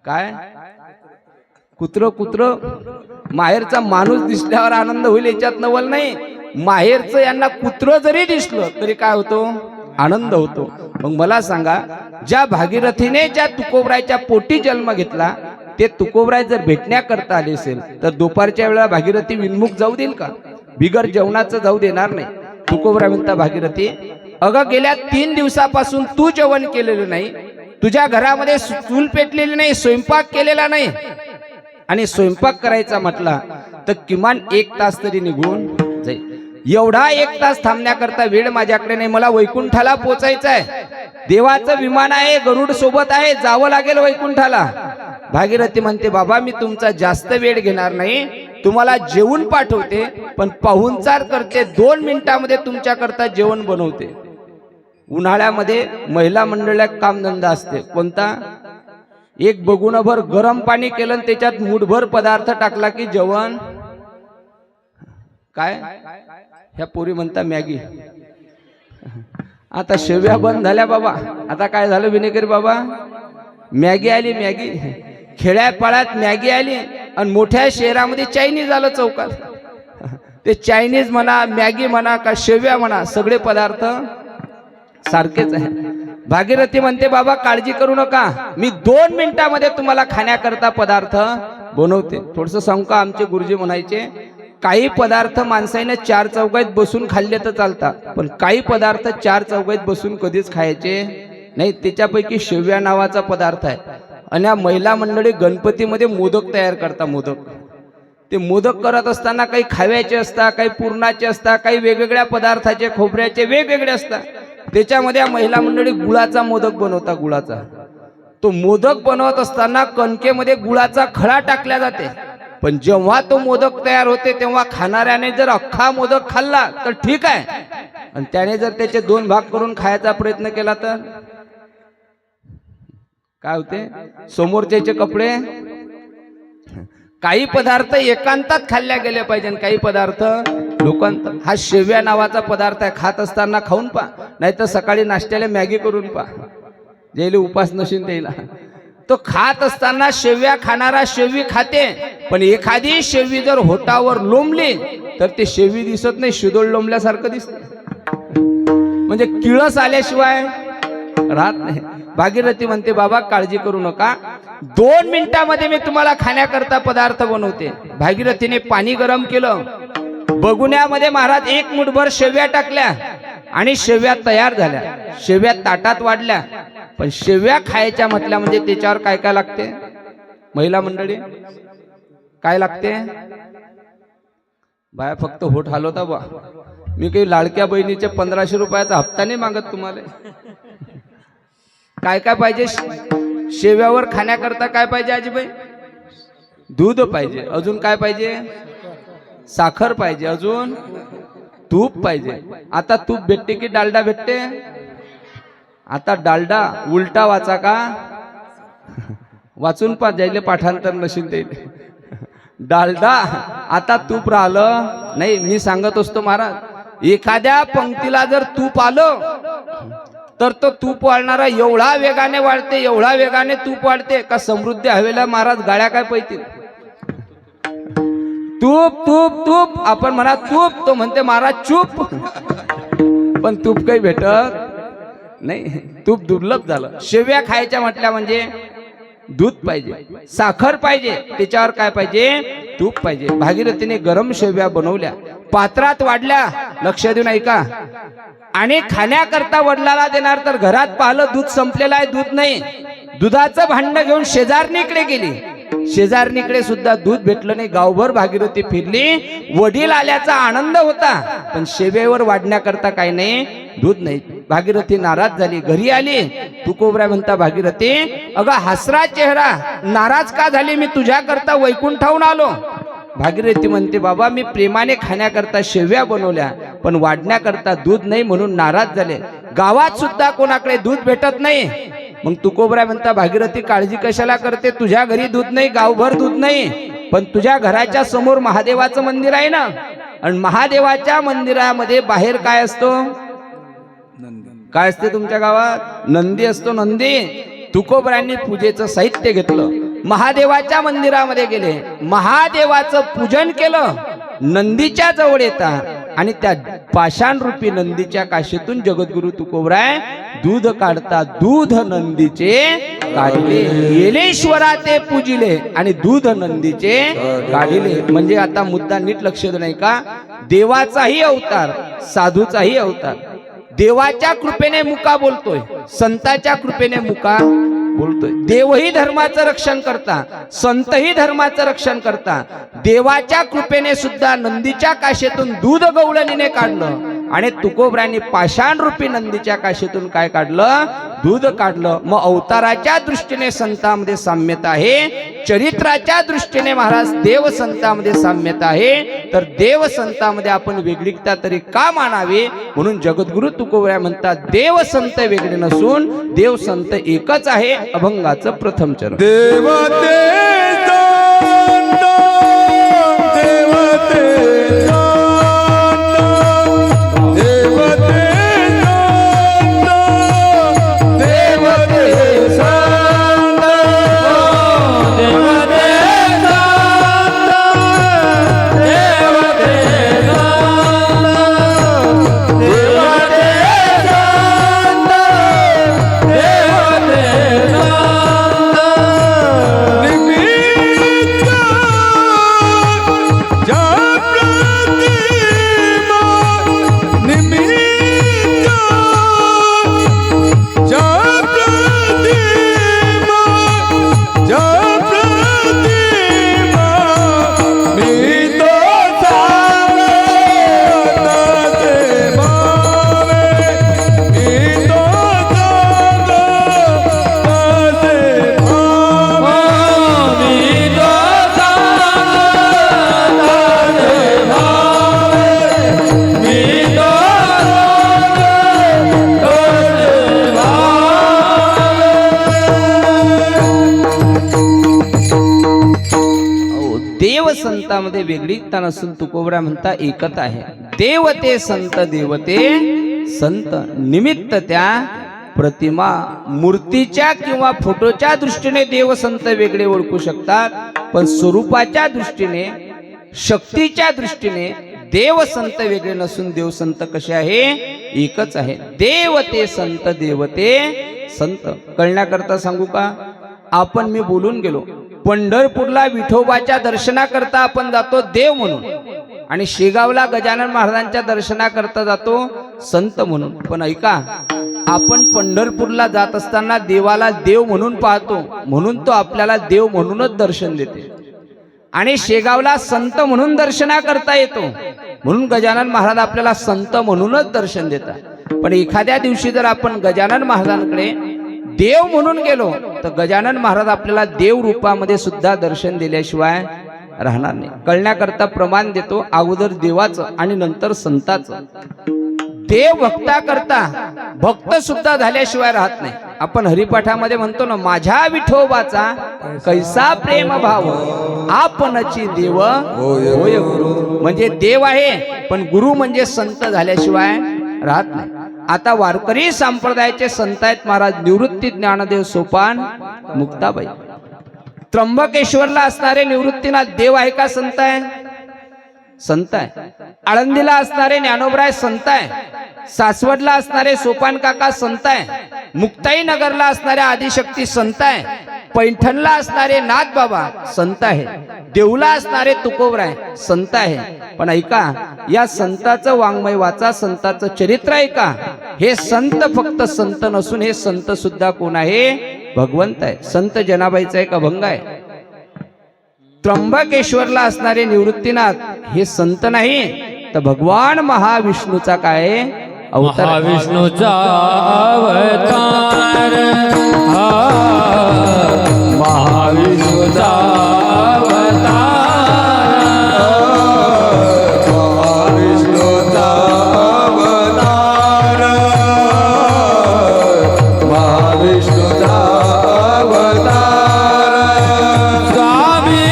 काय कुत्र माहेरचा माणूस दिसल्यावर आनंद होईल, याच्यात नवल नाही. माहेरचं यांना कुत्र जरी दिसलं तरी काय होतो? आनंद होतो. मग मला सांगा, ज्या भागीरथीने ज्या तुकोबरायच्या पोटी जन्म घेतला ते तुकोबराय जर भेटण्याकरता आले असेल तर दुपारच्या वेळेला भागीरथी विनमुख जाऊ देईल का? बिगर जेवणाचं जाऊ देणार नाही. तुकोबराय म्हणता, भागीरथी अगं गेल्या 3 दिवसापासून तू जेवण केलेलं नाही, तुझ्या घरामध्ये चूल पेटलेली नाही, स्वयंपाक केलेला नाही, आणि स्वयंपाक करायचा म्हटला तर किमान 1 तास तरी निघून जाईल. एवढा 1 तास थांबण्याकरता वेळ माझ्याकडे नाही, मला वैकुंठाला पोचायचं आहे. देवाचं विमान आहे, गरुड सोबत आहे, जावं लागेल वैकुंठाला. भागीरथी म्हणते, बाबा मी तुमचा जास्त वेळ घेणार नाही, तुम्हाला जेवून पाठवते, पण पाहुणचार करते, 2 मिनिटांमध्ये तुमच्याकरता जेवण बनवते. उन्हाळ्यामध्ये महिला मंडळाला कामधंदा असते कोणता? एक बगुणभर गरम पाणी केलं आणि त्याच्यात मुठभर पदार्थ टाकला की जेवण काय? ह्या पोरी म्हणता मॅगी. आता शेव्या बंद झाल्या बाबा. आता काय झालं विनेकरी बाबा? मॅगी आली. मॅगी खेड्यापाड्यात मॅगी आली आणि मोठ्या शहरामध्ये चायनीज आलं चौकात. ते चायनीज म्हणा, मॅगी म्हणा का शेव्या म्हणा, सगळे पदार्थ सारखेच आहे. भागीरथी म्हणते बाबा काळजी करू नका, मी 2 मिनिटामध्ये तुम्हाला खाण्याकरता पदार्थ बनवते. थोडस सांगू का? आमचे गुरुजी म्हणायचे काही पदार्थ माणसाने 4 चौघात बसून खाल्ले तर चालतात, पण काही पदार्थ 4 चौघात बसून कधीच खायचे नाही. त्याच्यापैकी शेव्या नावाचा पदार्थ आहे. आणि या महिला मंडळी गणपतीमध्ये मोदक तयार करतात. मोदक ते मोदक करत असताना काही खाव्याचे असतात, काही पुरणाचे असतात, काही वेगवेगळ्या पदार्थाचे खोबऱ्याचे वेगवेगळे असतात. त्याच्यामध्ये महिला मंडळी गुळाचा मोदक बनवतात. गुळाचा तो मोदक बनवत असताना कणकेमध्ये गुळाचा खडा टाकला जाते. पण जेव्हा तो मोदक तयार होते तेव्हा खाणाऱ्याने जर अख्खा मोदक खाल्ला तर ठीक आहे, आणि त्याने जर त्याचे 2 भाग करून खायचा प्रयत्न केला तर काय होते? समोरच्याचे कपडे. काही पदार्थ एकांतात खाल्ल्या गेले पाहिजे, काही पदार्थ लोकांत. हा शेव्या नावाचा पदार्थ आहे. खात असताना खाऊन पहा, नाहीतर सकाळी नाश्त्याला मॅगी करून पहा. ज्याला उपास नशीन त्याला. तो खात असताना शेव्या खाणारा शेवी खाते, पण एखादी शेवी जर होटावर लोंबली तर ते शेवी दिसत नाही, शिदोळ लोंबल्यासारखं दिसत, म्हणजे किळस आल्याशिवाय राहत नाही. भागीरथी म्हणते बाबा काळजी करू नका, 2 मिनिटामध्ये मी तुम्हाला खाण्याकरता पदार्थ बनवते. भागीरथीने पाणी गरम केलं, बगुण्यामध्ये महाराज 1 मुठभर शेव्या टाकल्या आणि शेव्या तयार झाल्या. शेव्या ताटात वाढल्या. पण शेव्या खायच्या म्हटल्या म्हणजे त्याच्यावर काय काय लागते महिला मंडळी? काय लागते? बाया फक्त होठ हलवता बा. मी काही लाडक्या बहिणीचे 1500 रुपयाचा हप्ता नाही मागत तुम्हाला. काय काय पाहिजे शेव्यावर खाण्याकरता? काय पाहिजे आजीबाई? दूध पाहिजे. अजून काय पाहिजे? साखर पाहिजे. अजून तूप पाहिजे. आता तूप भेटते की डालडा भेटते? आता डालडा उलटा वाचा का? वाचून पा, जायले पाठांतर नशील ते. डालडा आता तूप राहिलं नाही. मी सांगत असतो महाराज, एखाद्या पंक्तीला जर तूप आलं तर तो तूप वाढणारा एवढा वेगाने वाढते, एवढा वेगाने तूप वाढते का समृद्धी हवेला महाराज गाड्या काय पाहिजे? तूप तूप तूप आपण म्हणा तूप, तो म्हणते महाराज चूप. पण तूप काही भेटत नाही, तूप दुर्लभ झालं. शेव्या खायच्या म्हटल्या म्हणजे दूध पाहिजे, साखर पाहिजे, त्याच्यावर काय पाहिजे? तूप पाहिजे. भागीरथीने गरम शेव्या बनवल्या, पात्रात वाढल्या. लक्ष देऊन ऐका. आणि खाण्याकरता वडिलाला देणार तर घरात पाहिलं दूध संपलेलं आहे, दूध नाही. दुधाचं भांड घेऊन शेजारणीकडे गेली. शेजारणीकडे सुद्धा दूध भेटलं नाही. गावभर भागीरथी फिरली. वडील आल्याचा आनंद होता, पण शेवेवर वाढण्याकरता काय नाही, दूध नाही. भागीरथी नाराज झाली, घरी आली. तुकोबरा म्हणता भागीरथी अगं हसरा चेहरा, नाराज का झाली? मी तुझ्याकरता वैकुंठाहून आलो. भागीरथी म्हणते बाबा मी प्रेमाने खाण्याकरता शेव्या बनवल्या, पण वाढण्याकरता दूध नाही म्हणून नाराज झाले. गावात सुद्धा कोणाकडे दूध भेटत नाही. मग तुकोबरा म्हणता भागीरथी काळजी कशाला करते? तुझ्या घरी दूध नाही, गावभर दूध नाही, पण तुझ्या घराच्या समोर महादेवाचं मंदिर आहे ना, आणि महादेवाच्या मंदिरामध्ये बाहेर काय असतो? काय असते तुमच्या गावात? नंदी असतो. नंदी. तुकोबरांनी पूजेचं साहित्य घेतलं, महादेवाच्या मंदिरामध्ये गेले, महादेवाचं पूजन केलं. नंदीच्या जवळ येतात आणि त्या पाषाण रूपी नंदीच्या काशीतून जगद्गुरु तुकोबराय दूध काढतात. दूध नंदीचे काढले, येलेश्वरा ते पूजिले आणि दूध नंदीचे काढले. म्हणजे आता मुद्दा नीट लक्ष देऊ नये का? देवाचाही अवतार, साधूचाही अवतार. देवाच्या कृपेने मुका बोलतोय, संताच्या कृपेने मुका बोलतोय. देवही धर्माचं रक्षण करता, संतही धर्माचं रक्षण करता. देवाच्या कृपेने सुद्धा नंदीच्या काशेतून दूध गवळणीने काढलं आणि तुकोबऱ्यांनी पाषाण रूपी नंदीच्या काशीतून काय काढलं? दूध काढलं. मग अवताराच्या दृष्टीने संतांमध्ये साम्यता आहे, चरित्राच्या दृष्टीने महाराज देव संतांमध्ये साम्यता आहे. तर देव संतांमध्ये आपण वेगळीकता तरी का मानावी? म्हणून जगद्गुरु तुकोबऱ्या म्हणतात, देव संत वेगळे नसून देव संत एकच आहे. अभंगाचं प्रथम चरण. देवते संत, देवते संत, देवते संत, देवते संत, देवते संतांमध्ये वेगळीकता नसून तुकोबरा म्हणता एकता आहे. देवते संत, देवते संत, निमित्त त्या प्रतिमा मूर्तीच्या किंवा फोटोच्या दृष्टीने देव संत वेगळे ओळखू शकतात, पण स्वरूपाच्या दृष्टीने, शक्तीच्या दृष्टीने देव संत वेगळे नसून देव संत कसे आहे? एकच आहे. देवते संत, देवते संत कळण्याकरता सांगू का? आपण मी बोलून गेलो, पंढरपूरला विठोबाच्या दर्शनाकरता आपण जातो देव म्हणून, आणि शेगावला गजानन महाराजांच्या दर्शनाकरता जातो संत म्हणून. पण ऐका, आपण पंढरपूरला जात असताना देवाला देव म्हणून पाहतो, म्हणून तो आपल्याला देव म्हणूनच दर्शन देते, आणि शेगावला संत म्हणून दर्शनाकरता येतो, म्हणून गजानन महाराज आपल्याला संत म्हणूनच दर्शन देतात. पण एखाद्या दिवशी जर आपण गजानन महाराजांकडे देव म्हणून गेलो तर गजानन महाराज आपल्याला देव रूपामध्ये सुद्धा दर्शन दिल्याशिवाय राहणार नाही. कळण्याकरता प्रमाण देतो, अगोदर देवाचं आणि नंतर संताचं. देव भक्ताकरता भक्त सुद्धा झाल्याशिवाय राहत नाही. आपण हरिपाठामध्ये म्हणतो ना, माझ्या विठोबाचा कैसा प्रेम भाव, आपणची देव होय गुरु. म्हणजे देव आहे, पण गुरु म्हणजे संत झाल्याशिवाय राहत नाही. आता वारकरी संप्रदायाचे संत आहेत महाराज निवृत्ती ज्ञानदेव सोपान मुक्ताबाई. त्र्यंबकेश्वरला असणारे निवृत्तीनाथ देव आहे का संत आहे? संत आहे. आळंदीला असणारे ज्ञानोबराय संत आहे. सासवडला असणारे सोपान काका संत आहे. मुक्ताई नगरला असणारे आदिशक्ती संत आहे. पैठणला असणारे नाथ बाबा संत आहे. देऊला असणारे तुकोबराय संत आहे. पण ऐका, या संताचं वाङ्मय वाचा, संताचं चरित्र ऐका. हे संत फक्त संत नसून हे संत सुद्धा कोण आहे? भगवंत आहे. संत जनाबाईचा एक अभंग आहे. त्र्यंबकेश्वरला असणारे निवृत्तीनाथ हे संत नाही तर भगवान महाविष्णूचा काय अवतार? महाविष्णूचा अवतार, महाविष्णूचा अवतार, महाविष्णूचा अवतार, महाविष्णूचा अवतार. स्वामी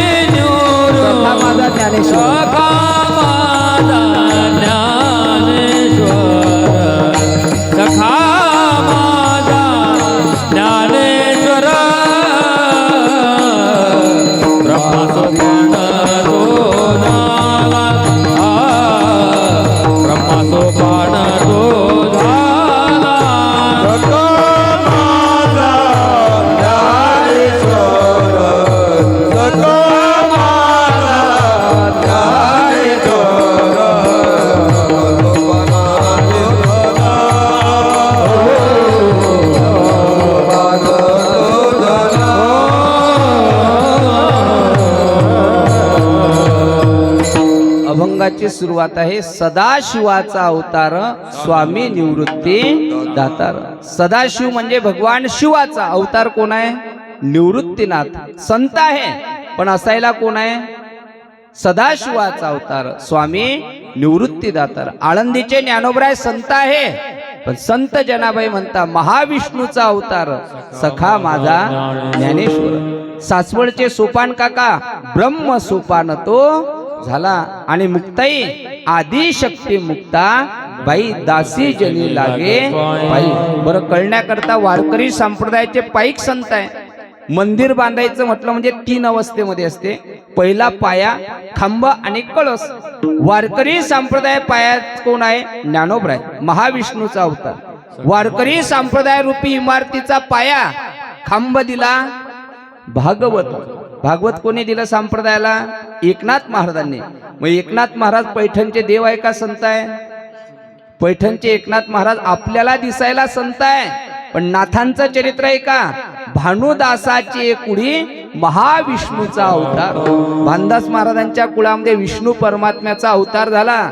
माझा ज्ञानेश्वर सखा माझा ज्ञानेश्वर, सुरुवात आहे. सदाशिवाचा अवतार स्वामी निवृत्ती दातार. सदाशिव म्हणजे भगवान शिवाचा अवतार कोण आहे? निवृत्तीनाथ. संत आहे पण असायला कोण आहे? सदाशिवाचा अवतार स्वामी निवृत्तीदातार. आळंदीचे ज्ञानोबराय संत आहे पण संत जनाबाई म्हणता महाविष्णूचा अवतार सखा माझा ज्ञानेश्वर. सासवडचे सोपान काका ब्रह्म सोपान तो झाला. आणि मुक्ताई आदिशक्ती मुक्ता बाई दासी जनी लागे बाई. बरं कळण्याकरता वारकरी संप्रदायाचे पाईक संत आहे. मंदिर बांधायचं म्हटलं म्हणजे 3 अवस्थेमध्ये असते. पहिला पाया, खांब आणि कळस. वारकरी संप्रदाय पायात कोण आहे? ज्ञानोबराय महाविष्णूचा अवतार. वारकरी संप्रदाय रूपी इमारतीचा पाया खांब दिला भागवत. भागवत कोणी दिलं संप्रदायाला? एकनाथ महाराजांनी. मग एकनाथ महाराज पैठणचे देव आहे का संत आहे? पैठणचे एकनाथ महाराज आपल्याला दिसायला संत आहे पण नाथांचं चरित्र आहे का? भानुदासाची कुडी महाविष्णूचा अवतार. भानदास महाराजांच्या कुळामध्ये विष्णू परमात्म्याचा अवतार झाला.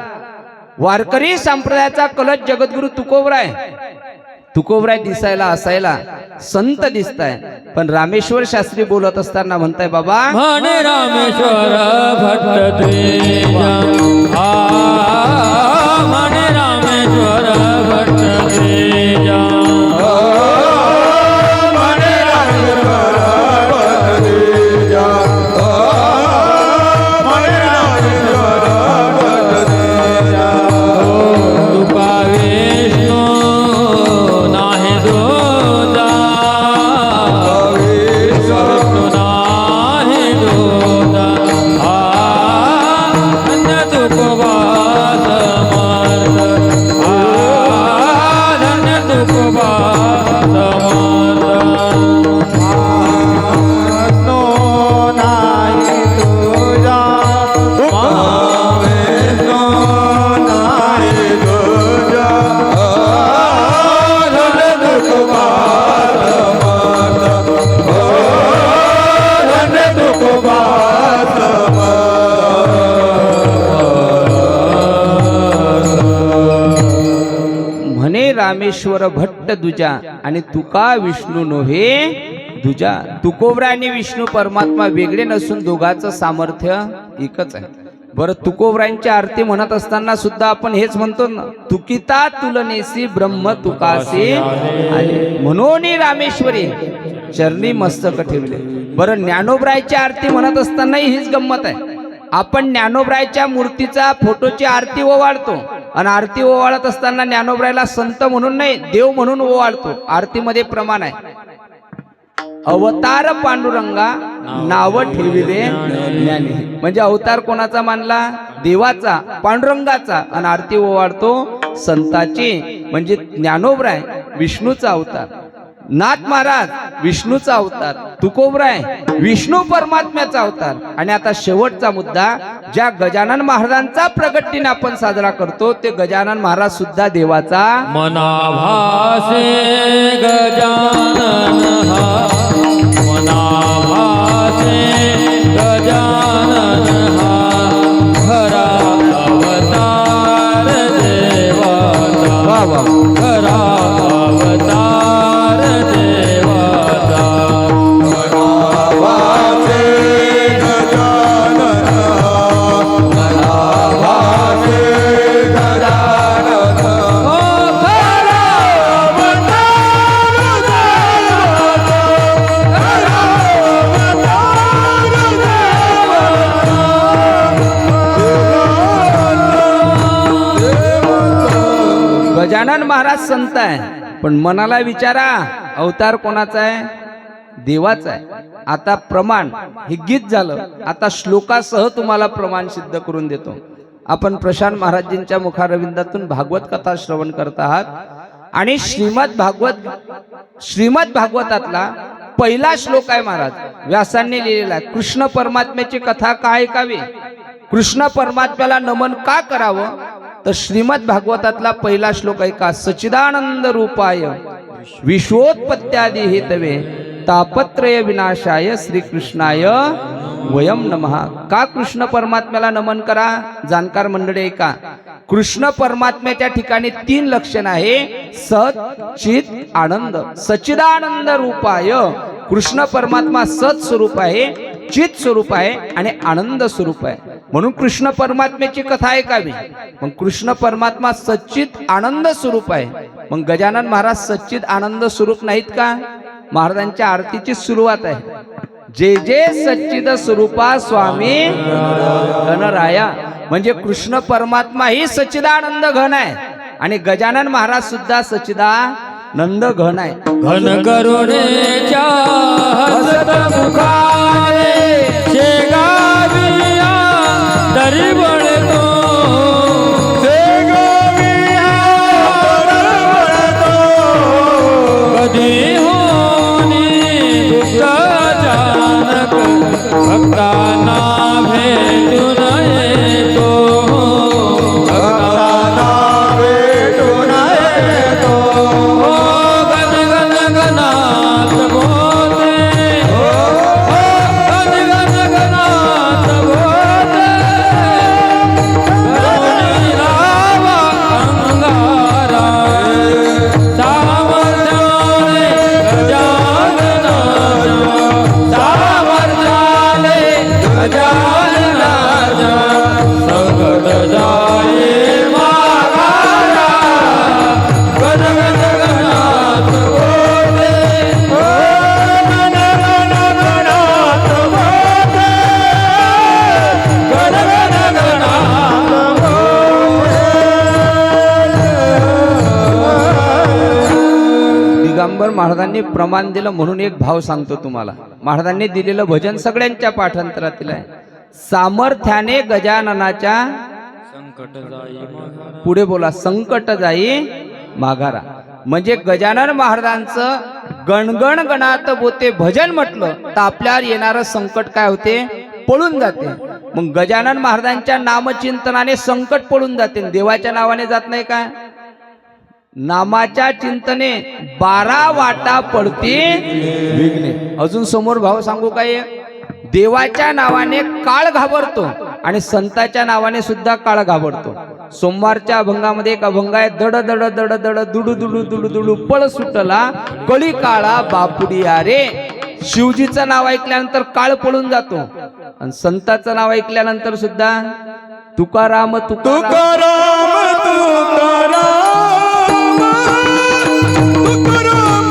वारकरी संप्रदायाचा कलश जगद्गुरु तुकोबराय. तुकोबराय दिसायला असायला संत दिसताय पण रामेश्वर शास्त्री बोलत असताना म्हणताय बाबा म्हणे रामेश्वर भट्ट तेजा. म्हणे रामेश्वर भट्ट तेजा. रामेश्वर भट्ट दुजा आणि तुका विष्णू नोहे दुजा. तुकोबराय आणि विष्णू परमात्मा वेगळे नसून दोघांचं सामर्थ्य एकच आहे. बरं तुकोबरायांची आरती म्हणत असताना सुद्धा आपण हेच म्हणतो ना, तुकिता तुलनेसी ब्रह्म तुकासे आले म्हणून रामेश्वरी चरणी मस्तक ठेवले. बरं ज्ञानोबरायची आरती म्हणत असताना हीच गंमत आहे. आपण ज्ञानोबरायच्या मूर्तीचा फोटोची आरती ओवाळतो आणि आरती ओवाळत असताना ज्ञानोबरायला संत म्हणून नाही देव म्हणून ओवाळतो. आरतीमध्ये प्रमाण आहे. अवतार पांडुरंगा नाव ठेविले ज्ञानी. म्हणजे अवतार कोणाचा मानला? देवाचा, पांडुरंगाचा. आणि आरती ओवाळतो संताची. म्हणजे ज्ञानोबराय विष्णूचा अवतार, नाथ महाराज विष्णूचा अवतार, तुकोबराय विष्णू परमात्म्याचा अवतार. आणि आता शेवटचा मुद्दा, ज्या गजानन महाराजांचा प्रगट दिन आपण साजरा करतो ते गजानन महाराज सुद्धा देवाचा मनाभासे गजानन हा. मनाभासे गजानन हा. खरा अवतार देवाचा. वा. खरा अवतार देवाचा. मनाभासे गजानन हा. मनाभासे गजानन हा. गजानन महाराज संत आहे पण मनाला विचारा अवतार कोणाचा आहे? देवाचा आहे. आता प्रमाण हे गीत झालं. आता श्लोकासह तुम्हाला प्रमाण सिद्ध करून देतो. आपण प्रशांत महाराजांच्या मुखारविंदातून भागवत कथा श्रवण करत आहात आणि श्रीमद भागवतातला पहिला श्लोक आहे महाराज व्यासांनी लिहिलेला आहे. कृष्ण परमात्म्याची कथा का ऐकावी, कृष्ण परमात्म्याला नमन का करावं, तर श्रीमद भागवतातला पहिला श्लोक ऐका. सच्चिदानंद रूपाय विश्वोत्पत्त्यादी हेतवे तापत्रय विनाशाय श्रीकृष्णाय वयम नमः. का कृष्ण परमात्म्याला नमन करा? जाणकार मंडळी ऐका, कृष्ण परमात्म्याच्या ठिकाणी 3 लक्षण आहे. सत चित आनंद. सच्चिदानंद रूपाय कृष्ण परमात्मा सत स्वरूप आहे, चित स्वरूप आहे आणि आनंद स्वरूप आहे. म्हणून कृष्ण परमात्म्याची कथा ऐकावी. मग कृष्ण परमात्मा सच्चित आनंद स्वरूप आहे. मग गजानन महाराज सच्चित आनंद स्वरूप नाहीत का? महाराजांच्या आरतीची सुरुवात आहे, जे जे सच्चिद स्वरूपा स्वामी गणराया. म्हणजे कृष्ण परमात्मा ही सच्चिदानंद घन आहे आणि गजानन महाराज सुद्धा सच्चिदानंद घन आहे. घन करुणेच्या हसत मुखाने शेगाविया तरी बळतो, शेगाविया तरी बळतो. कधी होनी दुःख जानक भक्तांना भेटून येतो, भक्तांना भेटून येतो. गण गण गणात बोले, गण गण गणात बोले. करुणी लावा अंगारा, सामर्थ्याने गजाननाच्या, सामर्थ्याने गजाननाच्या. संकट जाये माघारा, गण गण गणात बोले, गण गण गणात बोले, गण गण गणात बोले. दिगंबर महाराजांनी प्रमाण दिलं म्हणून एक भाव सांगतो तुम्हाला. महाराजांनी दिलेलं भजन सगळ्यांच्या पाठांतरातील आहे. सामर्थ्याने गजाननाच्या, संकट जाई माघारा. पुढे बोला, संकट जाई माघारा. म्हणजे गजानन महाराजांचं गणगण गणात बोते भजन म्हटलं तर आपल्यावर येणारं संकट काय होते? पळून जाते. मग गजानन महाराजांच्या नामचिंतनाने संकट पळून जाते. देवाच्या नावाने जात नाही का? नामाच्या चिंतने 12 वाटा पडते विघ्ने. अजून समोर भाव सांगू काय? देवाच्या नावाने काळ घाबरतो आणि संताच्या नावाने सुद्धा काळ घाबरतो. सोमवारच्या अभंगामध्ये एक अभंग आहे, दड दड दड दड दुडू दुडू दुडू दुडू पळ सुटला कळी काळा बापुडिया रे. शिवजीचं नाव ऐकल्यानंतर काळ पळून जातो आणि संताचं नाव ऐकल्यानंतर सुद्धा तुकाराम तुकाराम तुकाराम तुकाराम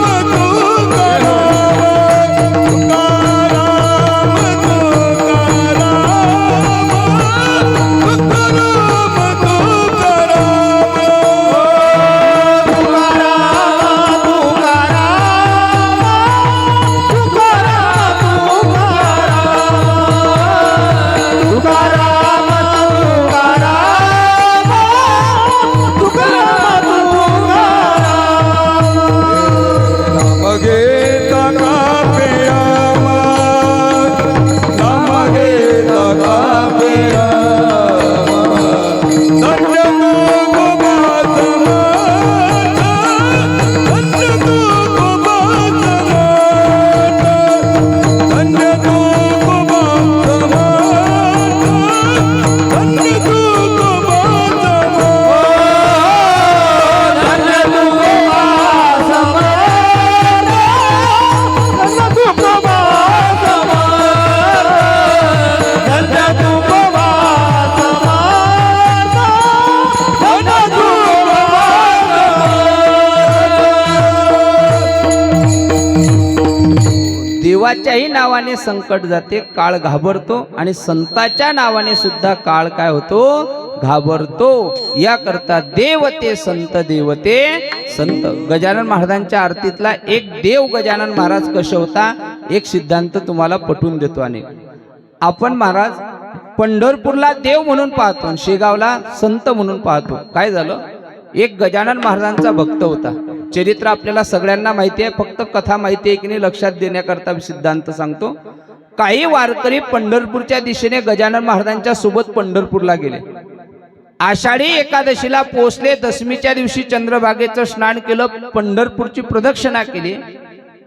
देवाच्याही नावाने संकट जाते, काळ घाबरतो आणि संताच्या नावाने सुद्धा काळ काय होतो? घाबरतो. या करता देवते संत देवते संत. गजानन महाराजांच्या आरतीतला एक देव गजानन महाराज कसे होता एक सिद्धांत तुम्हाला पटवून देतो. आणि आपण महाराज पंढरपूरला देव म्हणून पाहतो आणि शेगावला संत म्हणून पाहतो. काय झालं? एक गजानन महाराजांचा भक्त होता. चरित्र आपल्याला सगळ्यांना माहिती आहे, फक्त कथा माहिती आहे की नाही लक्षात देण्याकरता सिद्धांत सांगतो. काही वारकरी पंढरपूरच्या दिशेने गजानन महाराजांच्या सोबत पंढरपूरला गेले. आषाढी एकादशीला पोहोचले. दशमीच्या दिवशी चंद्रभागेचं स्नान केलं, पंढरपूरची प्रदक्षिणा केली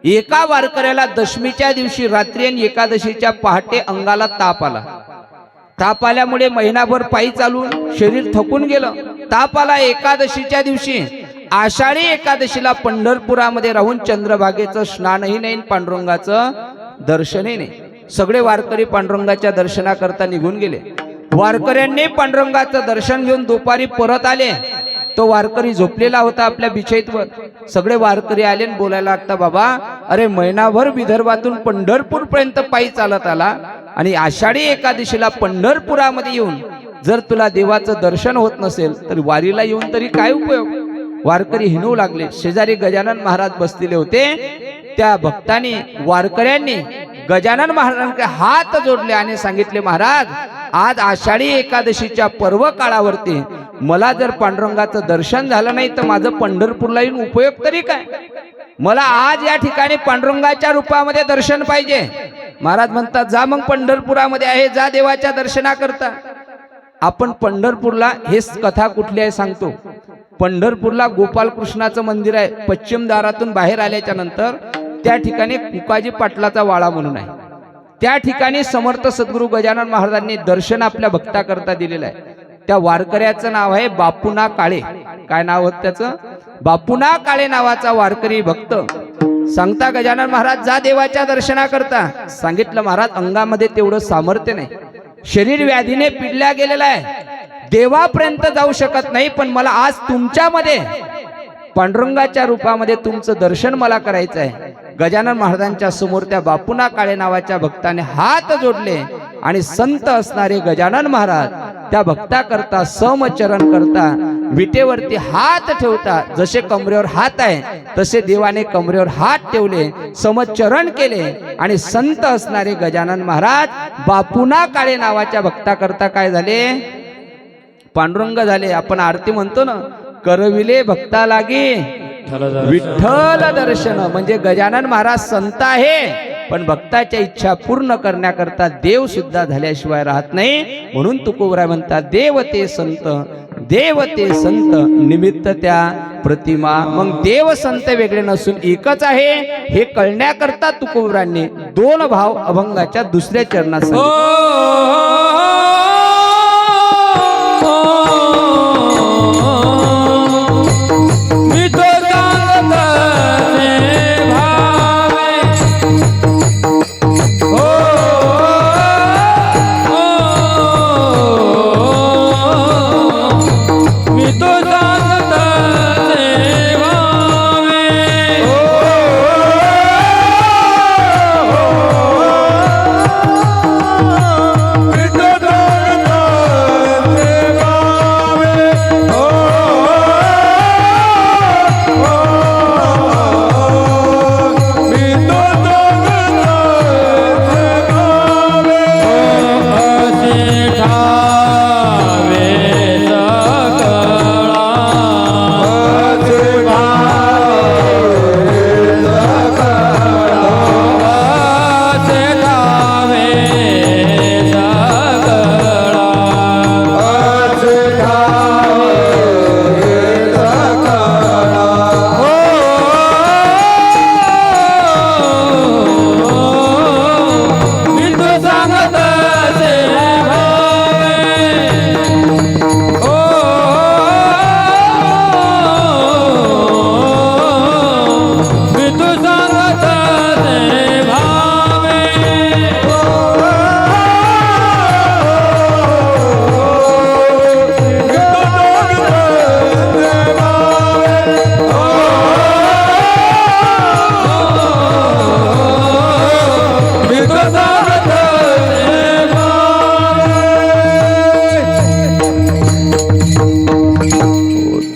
एका वारकऱ्याला दशमीच्या दिवशी रात्री आणि एकादशीच्या पहाटे अंगाला ताप आला. ताप आल्यामुळे महिनाभर पायी चालून शरीर थकून गेलं. ताप आला एकादशीच्या दिवशी. आषाढी एकादशीला पंढरपुरामध्ये राहून चंद्रभागेचं स्नानही नाही, पांडुरंगाचं दर्शनही नाही. सगळे वारकरी पांडुरंगाच्या दर्शनाकरता निघून गेले. वारकऱ्यांनी पांडुरंगाचं दर्शन घेऊन दुपारी परत आले. तो वारकरी झोपलेला होता आपल्या बिछाईतवर. सगळे वारकरी आले आणि बोलायला लागता, बाबा अरे महिनाभर विदर्भातून पंढरपूर पर्यंत पायी चालत आला आणि आषाढी एकादशीला पंढरपुरामध्ये येऊन जर तुला देवाचं दर्शन होत नसेल तर वारीला येऊन तरी काय उपयोग. वारकरी हिणू लागले. शेजारी गजानन महाराज बसलेले होते. त्या भक्तांनी वारकऱ्यांनी गजानन महाराजांकडे हात जोडले आणि सांगितले, महाराज आज आषाढी एकादशीच्या पर्व काळावरती मला जर पांडुरंगाचं दर्शन झालं नाही तर माझं पंढरपूरला येऊन उपयोग तरी काय. मला आज या ठिकाणी पांडुरंगाच्या रूपामध्ये दर्शन पाहिजे. महाराज म्हणतात, जा मग पंढरपुरामध्ये आहे, जा देवाच्या दर्शनाकरता. आपण पंढरपूरला हेच कथा कुठली आहे सांगतो. पंढरपूरला गोपालकृष्णाचं मंदिर आहे. पश्चिम दारातून बाहेर आल्याच्या नंतर त्या ठिकाणी कुकाजी पाटलाचा वाडा म्हणून आहे. त्या ठिकाणी समर्थ सद्गुरू गजानन महाराजांनी दर्शन आपल्या भक्ताकरता दिलेलं आहे. त्या वारकऱ्याचं नाव आहे बापूना काळे. काय नाव होत त्याचं? बापूना काळे नावाचा वारकरी भक्त. सांगता गजानन महाराज जा देवाच्या दर्शनाकरता. सांगितलं, महाराज अंगामध्ये तेवढं सामर्थ्य नाही, शरीर व्याधीने पिडल्या गेलेलं आहे, देवापर्यंत जाऊ शकत नाही, पण मला आज तुमच्यामध्ये पांडुरंगाच्या रूपामध्ये तुमचं दर्शन मला करायचं आहे. गजानन महाराजांच्या समोर त्या बापूना काळे नावाच्या भक्ताने हात जोडले आणि संत असणारे गजानन महाराज त्या भक्ताकरता समचरण करता विटेवरती हात ठेवता. जसे कमरेवर हात आहे तसे देवाने कमरेवर हात ठेवले, समचरण केले आणि संत असणारे गजानन महाराज बापूना काळे नावाच्या भक्ताकरता काय झाले? पांडुरंग झाले. आपण आरती म्हणतो ना, करविले भक्ता लागे विठ्ठल दर्शन. म्हणजे गजानन महाराज संत आहे, पण भक्ताच्या इच्छा पूर्ण करण्याकरता देव सुद्धा झाल्याशिवाय राहत नाही. म्हणून तुकोबराय म्हणतात, देव ते संत, देव ते संत निमित्त त्या प्रतिमा. मग देव संत वेगळे नसून एकच आहे हे कळण्याकरता तुकोबरायांनी दोन भाव अभंगाच्या दुसऱ्या चरणात सांगितले.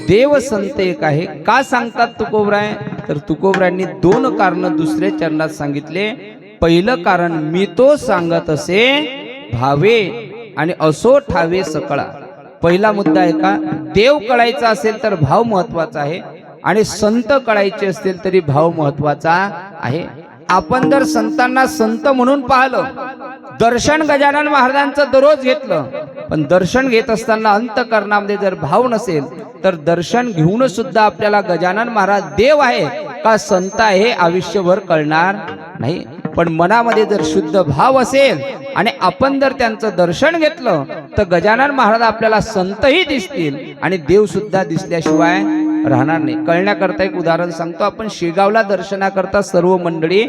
देव संत एक आहे का सांगतात तुकोबराय? तर तुकोबरायांनी दोन कारण दुसऱ्या चरणात सांगितले. पहिलं कारण, मी तो सांगत असे भावे आणि असो ठावे सकळा. पहिला मुद्दा आहे का, देव कळायचा असेल तर भाव महत्वाचा आहे आणि संत कळायचे असतील तरी भाव महत्वाचा आहे. आपण जर संतांना संत म्हणून पाहिलं, दर्शन गजानन महाराजांचं दररोज घेतलं, पण दर्शन घेत असताना अंतःकरणामध्ये जर भाव नसेल तर दर्शन घेऊन सुद्धा आपल्याला गजानन महाराज देव आहे का संत आहे आयुष्यभर कळणार नाही. पण मनामध्ये जर शुद्ध भाव असेल आणि आपण जर त्यांचं दर्शन घेतलं तर गजानन महाराज आपल्याला संतही दिसतील आणि देव सुद्धा दिसल्याशिवाय राहणार नाही. कळण्याकरता एक उदाहरण सांगतो. आपण शेगावला दर्शनाकरता सर्व मंडळी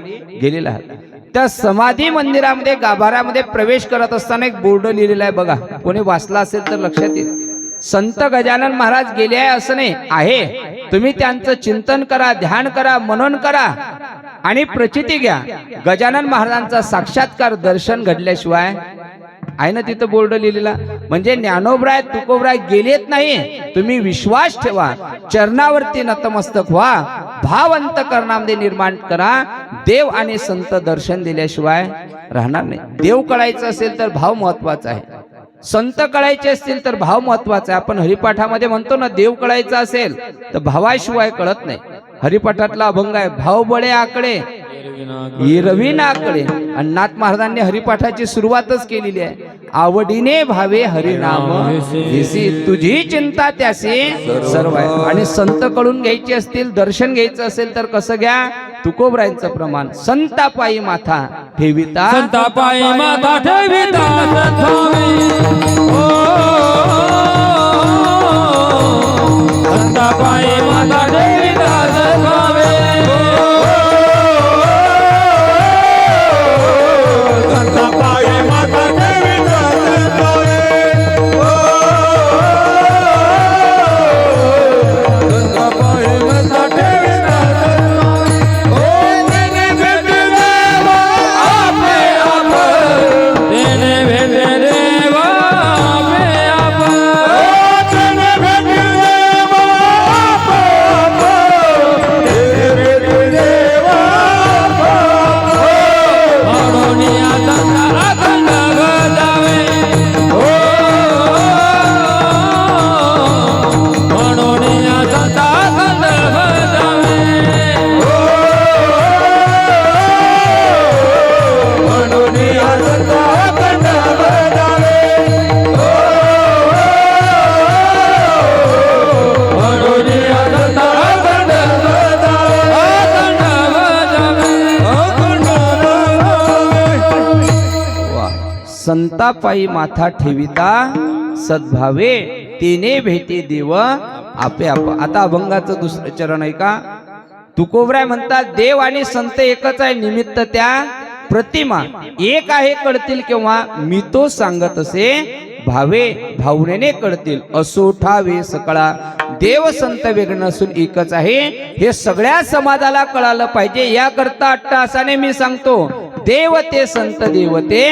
गेलेला आहात. त्या समाधी मंदिरामध्ये गाभाऱ्यामध्ये प्रवेश करत असताना एक बोर्ड लिहिलेला आहे बघा. कोणी वाचला असेल तर लक्षात येईल. संत गजानन महाराज गेले आहे असं नाही आहे. तुम्ही त्यांचं चिंतन करा, ध्यान करा, मनन करा आणि प्रचिती घ्या. गजानन महाराजांचा साक्षात्कार दर्शन घडल्याशिवाय आहे ना तिथं बोर्ड लिहिलेला. म्हणजे ज्ञानोबराय तुकोबराय गेलेत नाही. तुम्ही विश्वास ठेवा, चरणावरती नतमस्तक व्हा, भाव अंतःकरणामध्ये निर्माण करा. देव आणि संत दर्शन दिल्याशिवाय राहणार नाही. देव कळायचं असेल तर भाव महत्वाचा आहे. संत कळायचे असतील तर भाव महत्वाचा आहे. आपण हरिपाठामध्ये म्हणतो ना, देव कळायचा असेल तर भावाशिवाय कळत नाही. हरिपाठातला अभंग आहे, भाव बळे आकडे रवी नाकडे. आणि नाथ महाराजांनी हरिपाठाची सुरुवातच केलेली आहे, आवडीने भावे हरिनाम दिसी, तुझी चिंता त्यासे सर्व आहे. आणि संत कडून घ्यायचे असतील, दर्शन घ्यायचं असेल तर कसं घ्या? तुकोबरायांचं प्रमाण, संतापायी माथा ठेविता, संतापायी माथा ठेविता संतापायी माथा ठेविता संतापायी माथा ठेविता संतापायी माथा ठेविता संतापायी माथा ठेविता सद्भावे, तिने भेटी देव आपे आप. आता अभंगाचं दुसरं चरण आहे का? तुकोबराय म्हणतात, देव आणि संत एकच आहे, निमित्त त्या प्रतिमा एक आहे, कळतील केव्हा? मी तो सांगत असे भावे, भावनेने कळतील. असो ठावे सकळा, देव संत वेगळं नसून एकच आहे, हे सगळ्या समाजाला कळालं पाहिजे. याकरता अट्टहासाने मी सांगतो, देव ते संत, देव ते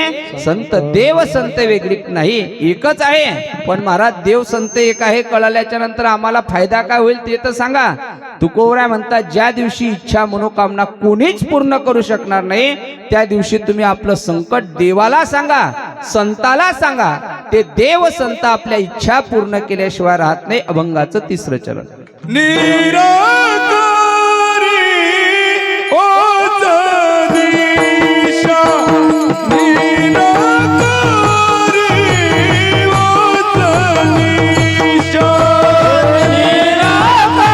संत, देव संत वेगळी नाही, एकच आहे. पण महाराज देव संत एक आहे कळाल्याच्या नंतर आम्हाला फायदा काय होईल ते तर सांगा. तुकोबराय म्हणतात, ज्या दिवशी इच्छा मनोकामना कोणीच पूर्ण करू शकणार नाही, त्या दिवशी तुम्ही आपलं संकट देवाला सांगा, संताला सांगा. ते देव संत आपल्या इच्छा पूर्ण केल्याशिवाय राहत नाही. अभंगाचं तिसरं चरण. निराकारी ओच दिशा, निराकारी ओच दिशा, निराकारी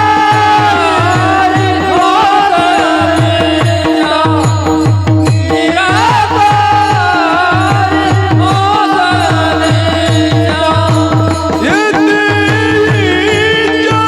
ओच दिशा, निराकारी ओच दिशा, येते इच्छा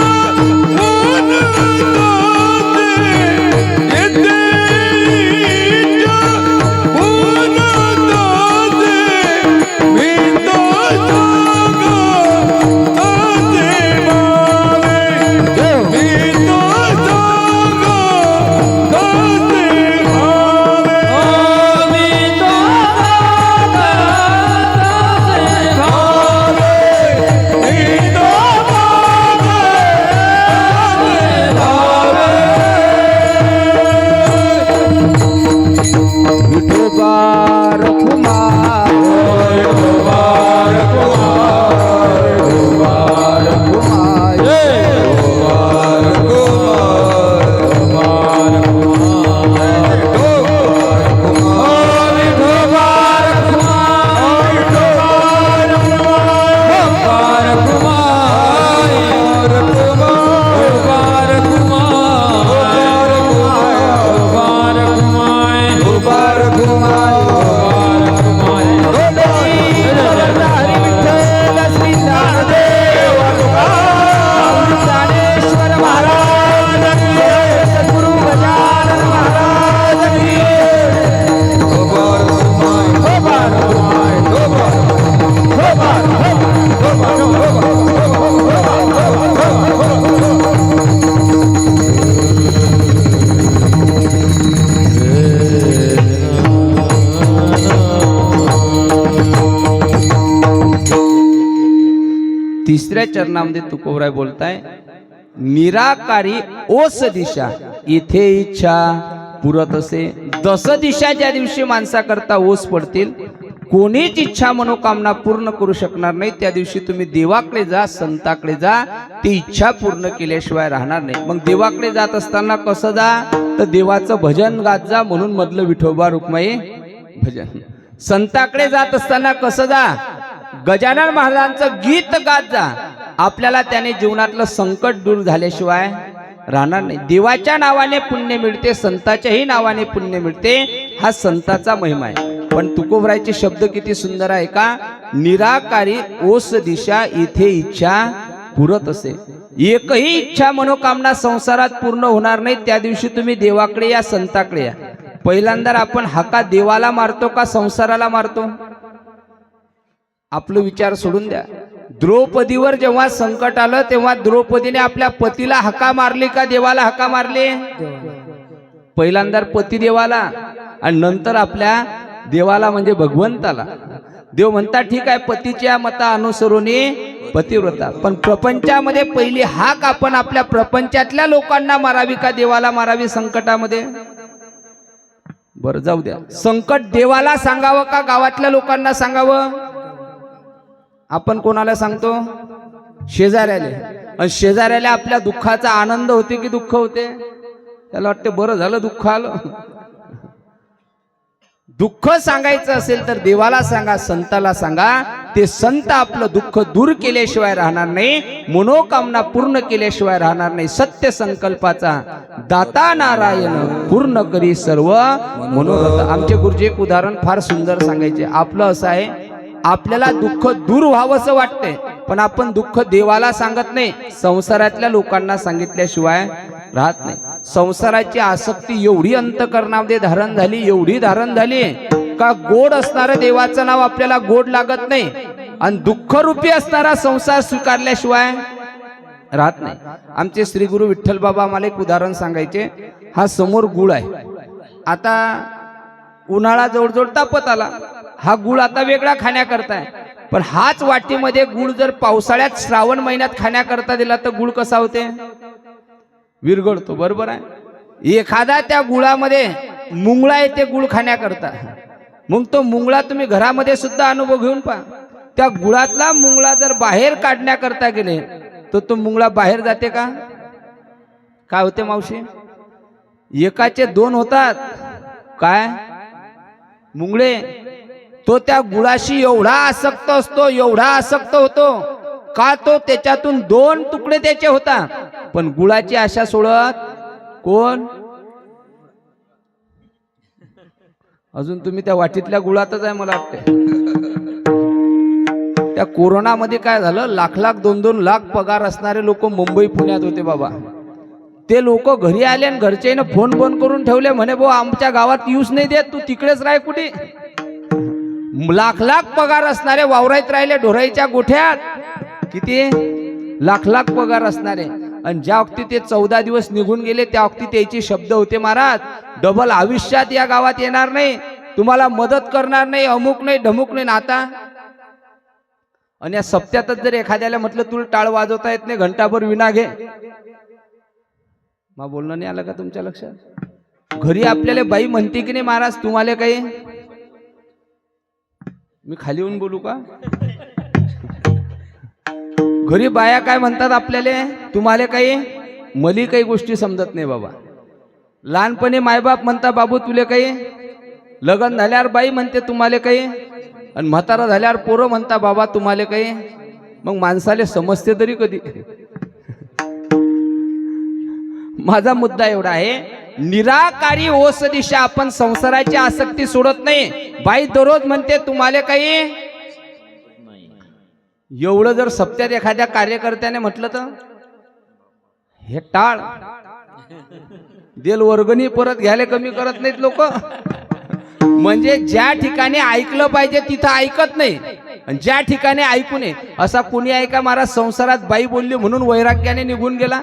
तिसऱ्या चरणामध्ये तुकोबराय बोलताय, निराकारी ओस दिशा इथे इच्छा पुरत असे. दस दिशा ज्या दिवशी माणसाकरता ओस पडतील, कोणीच इच्छा मनोकामना पूर्ण करू शकणार नाही. त्या दिवशी तुम्ही देवाकडे जा, संताकडे जा, ती इच्छा पूर्ण केल्याशिवाय राहणार नाही. मग देवाकडे जात असताना कसं जा, तर देवाचं भजन गात जा, म्हणून मधलं विठोबा रुक्माई भजन. संताकडे जात असताना कसं जा, गजानन महाराजांचं गीत गात जा. आपल्याला त्याने जीवनातलं संकट दूर झाल्याशिवाय राहणार नाही. देवाच्या नावाने पुण्य मिळते, संताच्याही नावाने पुण्य मिळते. हा संताचा महिमा आहे. पण तुकोबरायचे शब्द किती सुंदर आहे का, निराकारी ओस दिशा इथे इच्छा पुरत असे. एकही इच्छा मनोकामना संसारात पूर्ण होणार नाही. त्या दिवशी तुम्ही देवाकडे या, संताकडे या. पहिल्यांदा आपण हाका देवाला मारतो का संसाराला मारतो? आपलं विचार सोडून द्या. द्रौपदीवर जेव्हा संकट आलं तेव्हा द्रौपदीने आपल्या पतीला हाका मारली का देवाला हाका मारली? पहिल्यांदा पती देवाला आणि नंतर आपल्या देवाला म्हणजे भगवंताला. देव म्हणतात ठीक आहे, पतीच्या मता अनुसरूनी पतिव्रता. पण प्रपंचामध्ये पहिली हाक आपण आपल्या प्रपंचातल्या लोकांना मारावी का देवाला मारावी संकटामध्ये? बरं जाऊ द्या, संकट देवाला सांगावं का गावातल्या लोकांना सांगावं? आपण कोणाला सांगतो? शेजाऱ्याला. आणि शेजाऱ्याला आपल्या दुःखाचा आनंद होते की दुःख होते? त्याला वाटते बरं झालं दुःख आलं. दुःख सांगायचं असेल तर देवाला सांगा, संताला सांगा. ते संत आपलं दुःख दूर केल्याशिवाय राहणार नाही, मनोकामना पूर्ण केल्याशिवाय राहणार नाही. सत्य संकल्पाचा दाता नारायण पूर्ण करी सर्व मनोरथ. आमचे गुरुजी एक उदाहरण फार सुंदर सांगायचे. आपलं असं आहे, आपल्याला दुःख दूर व्हावंसं वाटतंय, पण आपण दुःख देवाला सांगत नाही, संसारातल्या लोकांना सांगितल्याशिवाय राहत नाही. संसाराची आसक्ती एवढी अंतःकरणामध्ये धारण झाली, एवढी धारण झाली का गोड असणारं देवाचं नाव आपल्याला गोड लागत नाही, आणि दुःखरूपी असणारा संसार स्वीकारल्याशिवाय राहत नाही. आमचे श्री गुरु विठ्ठल बाबा आम्हाला एक उदाहरण सांगायचे. हा समोर गुळ आहे. आता उन्हाळा जवळजवळ तापत आला. हा गुळ आता वेगळा खाण्याकरता आहे, पण हाच वाटीमध्ये गुळ जर पावसाळ्यात श्रावण महिन्यात खाण्याकरता दिला तर गुळ कसा होते? विरघळतो. बरोबर आहे. एखादा त्या गुळामध्ये मुंगळा येते गुळ खाण्याकरता, मग तो मुंगळा तुम्ही घरामध्ये सुद्धा अनुभव घेऊन पहा. त्या गुळातला मुंगळा जर बाहेर काढण्याकरता गेले तर तो मुंगळा बाहेर जाते का? काय होते मावशी? एकाचे दोन होतात. काय मुंगळे? तो त्या गुळाशी एवढा आसक्त असतो, एवढा आसक्त होतो का तो त्याच्यातून दोन तुकडे त्याचे होता. पण गुळाची आशा सोडत कोण? अजून तुम्ही त्या वाटीतल्या गुळातच आहे मला वाटते. त्या कोरोनामध्ये काय झालं, लाख लाख 2-2 लाख पगार असणारे लोक मुंबई पुण्यात होते बाबा. ते लोक घरी आले आणि घरच्याने फोन बंद करून ठेवले, म्हणे भाऊ आमच्या गावात यूज नाही देत, तू तिकडेच राह. कुठे? लाख लाख पगार असणारे वावरात राहिले, ढोराईच्या गोठ्यात. किती लाख लाख पगार असणारे. आणि ज्या वक्ती ते 14 दिवस निघून गेले त्या वक्ती त्याचे शब्द होते, महाराज डबल आयुष्यात या गावात येणार नाही, तुम्हाला मदत करणार नाही, अमुक नाही ढमुक नाही. आता आणि या सप्त्यातच जर एखाद्याला म्हटलं तुला टाळ वाजवता येत नाही, घंटाभर विना घे, मग बोलणं नाही आलं का तुमच्या लक्षात? घरी आपल्याला बाई म्हणते की नाही, महाराज तुम्हाला काही, मी खाली येऊन बोलू का? घरी बाया काय म्हणतात आपल्याला, तुम्हाला काही, मली काही गोष्टी समजत नाही बाबा. लहानपणी मायबाप म्हणता बाबू तुले काही, लग्न झाल्यावर बाई म्हणते तुम्हाला काही, आणि म्हातारा झाल्यावर पोरं म्हणता बाबा तुम्हाला काही. मग माणसाले समजते तरी कधी? माझा मुद्दा एवढा आहे, निराकारी ओस दिशा. आपण संसाराची आसक्ती सोडत नाही. बाई दररोज म्हणते तुम्हाला काही, एवढं जर सप्त्यात एखाद्या कार्यकर्त्याने म्हटलं तर हे टाळ देल वर्गणी परत घ्यायला कमी करत नाहीत लोक. म्हणजे ज्या ठिकाणी ऐकलं पाहिजे तिथं ऐकत नाही, आणि ज्या ठिकाणी ऐकू नये. असा कुणी आहे का महाराज संसारात बाई बोलली म्हणून वैराग्याने निघून गेला?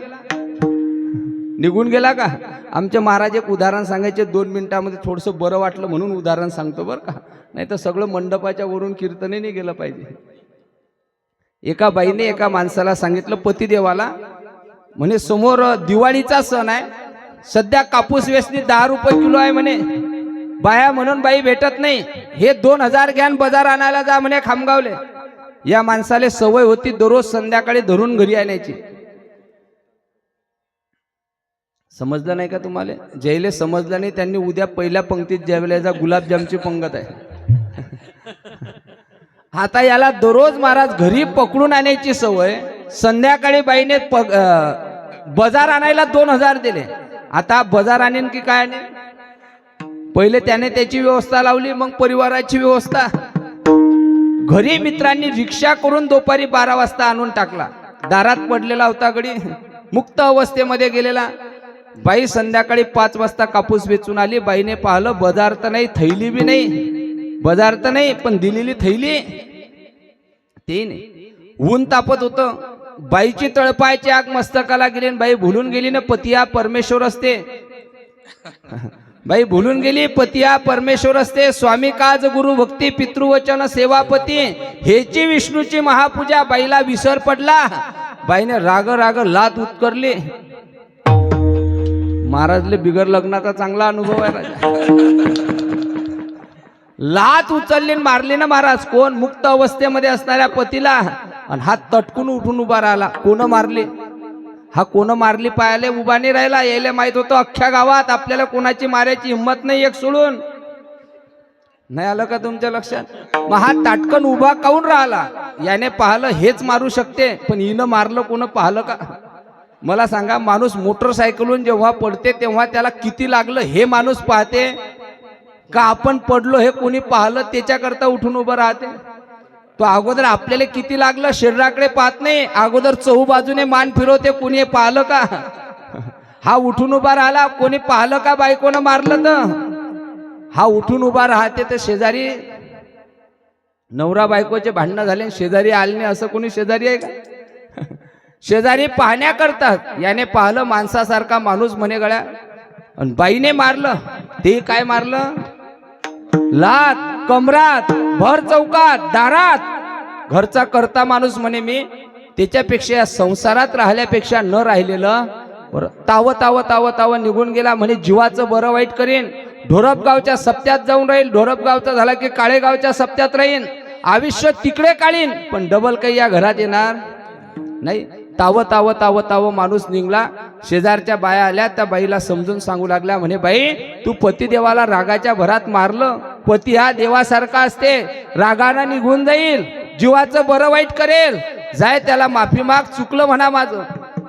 निघून गेला का? आमचे महाराज एक उदाहरण सांगायचे 2 मिनिटामध्ये, थोडंसं बरं वाटलं म्हणून उदाहरण सांगतो बरं का, नाही तर सगळं मंडपाच्या वरून कीर्तने नाही गेलं पाहिजे. एका बाईने एका माणसाला सांगितलं, पतिदेवाला, म्हणे समोर दिवाळीचा सण आहे, सध्या कापूस वेचणी 10 रुपये किलो आहे म्हणे, बाया म्हणून बाई भेटत नाही, हे 2000 घ्यान बाजार आणायला जा म्हणे खामगावले. या माणसाला सवय होती दररोज संध्याकाळी धरून घरी आणायची. समजलं नाही का तुम्हाला? जयले समजलं नाही त्यांनी उद्या पहिल्या पंक्तीत जेवल्याचा गुलाबजामची पंगत आहे. आता याला दररोज महाराज घरी पकडून आणायची सवय. संध्याकाळी बाईने बाजार आणायला 2000 दिले. आता बाजार आणेन की काय आणेन? पहिले त्याने त्याची व्यवस्था लावली, मग परिवाराची व्यवस्था. घरी मित्रांनी रिक्षा करून दुपारी 12 वाजता आणून टाकला. दारात पडलेला होता गडी, मुक्त अवस्थेमध्ये गेलेला. बाई संध्याकाळी 5 वाजता कापूस वेचून आली. बाईने पाहिलं, बाजार तर नाही, थैली बी नाही, बाजार तर नाही, पण दिलेली थैली ते नाही. ऊन तापत होतं. बाईची तळपायची आग मस्तकाला गेली. बाई भुलून गेली ना पती हा परमेश्वर असते. बाई भुलून गेली, पती हा परमेश्वर असते. स्वामी काज गुरु भक्ती पितृवचन सेवापती, हेची विष्णूची महापूजा. बाईला विसर पडला. बाईने राग राग लात उत्करली. महाराजले बिगर लग्नाचा चांगला अनुभव आहे राजा. लात उचलली मारली ना महाराज. कोण? मुक्त अवस्थेमध्ये असणाऱ्या पतीला. आणि हा तटकून उठून उभा राहिला. कोण मारली? हा कोण मारली पायाले उभा नाही राहिला. यायला माहित होतं अख्ख्या गावात आपल्याला कोणाची मारायची हिंमत नाही, एक सोडून. नाही आलं का तुमच्या लक्षात? मग हा ताटकन उभा काऊन राहिला? याने पाहिलं हेच मारू शकते, पण हिनं मारलं कोण पाहिलं का? मला सांगा, माणूस मोटरसायकलून जेव्हा पडते तेव्हा त्याला किती लागलं हे माणूस पाहते का आपण पडलो हे कोणी पाहिलं त्याच्याकरता उठून उभं राहते? तो अगोदर आपल्याला किती लागलं शरीराकडे पाहत नाही, अगोदर चहूबाजूने मान फिरवते. कोणी पाहिलं का? हा उठून उभा राहिला, कोणी पाहिलं का बायकोनं मारलं तर? हा उठून उभा राहते. तर शेजारी नवरा बायकोचे भांडणं झाले, शेजारी आले नाही असं कोणी शेजारी आहे का? शेजारी पाहण्या करतात. याने पाहिलं माणसासारखा माणूस म्हणे गळ्या, आणि बाईने मारलं. ते काय मारलं? लात, कमरात, भर चौकात, दारात. घरचा करता माणूस म्हणे मी. त्याच्यापेक्षा या संसारात राहिल्यापेक्षा न राहिलेलं बरं. ताव ताव ताव ताव निघून गेला. म्हणे जीवाचं बरं वाईट करीन. ढोरपगावच्या सप्त्यात जाऊन राहील. ढोरपगावचा झाला की काळेगावच्या सप्त्यात राहीन. आयुष्य तिकडे काढीन, पण डबल काही या घरात येणार नाही. ताव ताव ताव ताव माणूस निघला. शेजारच्या बाया आल्या. त्या बाईला समजून सांगू लागल्या, म्हणे बाई तू पतिदेवाला रागाच्या भरात मारलं. पती हा देवासारखा असते, रागानं निघून जाईल, जीवाचं बरं वाईट करेल, जाय त्याला माफी माग, चुकलं म्हणा माझं.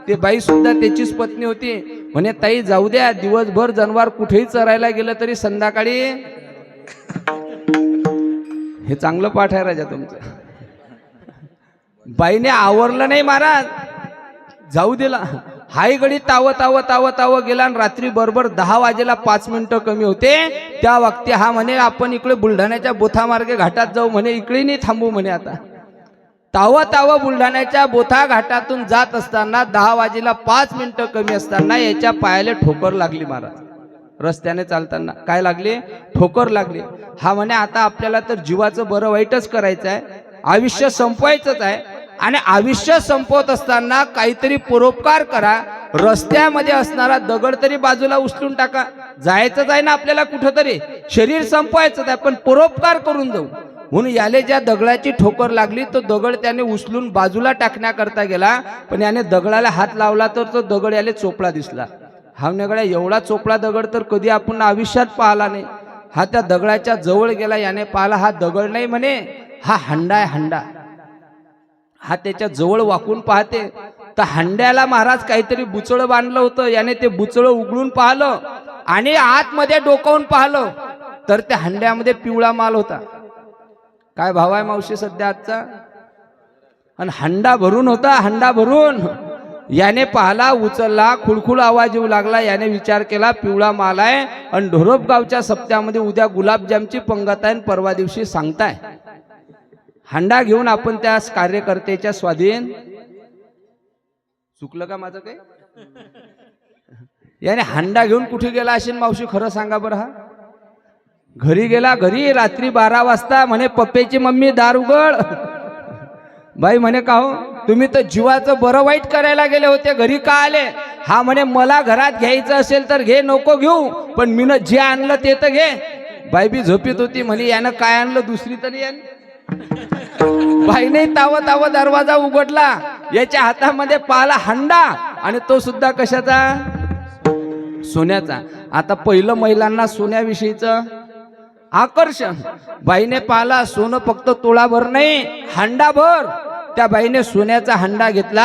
ते बाई सुद्धा त्याचीच पत्नी होती. म्हणे ताई जाऊ द्या, दिवसभर जनावर कुठेही चरायला गेलं तरी संध्याकाळी. हे चांगलं पाठ आहे राजा तुमचं. बाईने आवरलं नाही महाराज, जाऊ दिला. हाय गडी ताव ताव ताव ताव गेला. आणि रात्री बरोबर 10 वाजेला 5 मिनिटं कमी होते त्या वक्ती हा म्हणे आपण इकडे बुलढाण्याच्या बोथा मार्गे घाटात जाऊ म्हणे, इकडे नाही थांबू म्हणे. आता ताव ताव बुलढाण्याच्या बोथा घाटातून जात असताना 10 वाजेला 5 मिनिटं कमी असताना याच्या पायाला ठोकर लागली महाराज. रस्त्याने चालताना काय लागली? ठोकर लागली. हा म्हणे आता आपल्याला तर जीवाचं बरं वाईटच करायचं आहे, आयुष्य संपवायचंच आहे. आणि आयुष्य संपवत असताना काहीतरी परोपकार करा. रस्त्यामध्ये असणारा दगड तरी बाजूला उचलून टाका. जायचंच आहे ना आपल्याला कुठंतरी, शरीर संपवायचंच आहे, पण परोपकार करून जाऊ. म्हणून याले ज्या दगडाची ठोकर लागली तो दगड त्याने उचलून बाजूला टाकण्याकरता गेला. पण याने दगडाला हात लावला तर तो दगड याले चोपडा दिसला. हा नगड्या एवढा चोपडा दगड तर कधी आपण आयुष्यात पाहिला नाही. हा त्या दगडाच्या जवळ गेला. याने पाहिला हा दगड नाही म्हणे, हा हंडा आहे, हंडा. हा त्याच्या जवळ वाकून पाहते तर हंड्याला महाराज काहीतरी बुचळ बांधलं होतं. याने ते बुचळ उघडून पाहिलं आणि आतमध्ये डोकावून पाहिलं तर त्या हंड्यामध्ये पिवळा माल होता. काय भाव आहे मावशी सध्या आजचा? आणि हंडा भरून होता, हंडा भरून. याने पाहला, उचलला, खुळखुळ आवाज येऊ लागला. याने विचार केला पिवळा माल आहे आणि ढोरपगावच्या सप्त्यामध्ये उद्या गुलाबजामची पंगत आहे, परवा दिवशी सांगताय. हंडा घेऊन आपण त्या कार्यकर्त्याच्या स्वाधीन. चुकलं का माझं काही? याने हंडा घेऊन कुठे गेला असेल मावशी, खरं सांगा बरं. हा घरी गेला. घरी रात्री 12 वाजता म्हणे पप्पेची मम्मी दार उघड. बाई म्हणे का हो तुम्ही तर जीवाचं बरं वाईट करायला गेले होते, घरी का आले? हा म्हणे मला घरात घ्यायचं असेल तर घे, नको घेऊ, पण मीनं जे आणलं ते तर घे. बाई बी झोपीत होती, म्हणे यानं काय आणलं दुसरी तरी बाईने ताव दरवाजा उघडला, याच्या हातामध्ये पाला हंडा, आणि तो सुद्धा कशाचा? सोन्याचा. आता पहिलं महिलांना सोन्याविषयीचं आकर्षण. बाईने पाहिला सोनं फक्त तोळाभर नाही, हंडाभर. त्या बाईने सोन्याचा हंडा घेतला,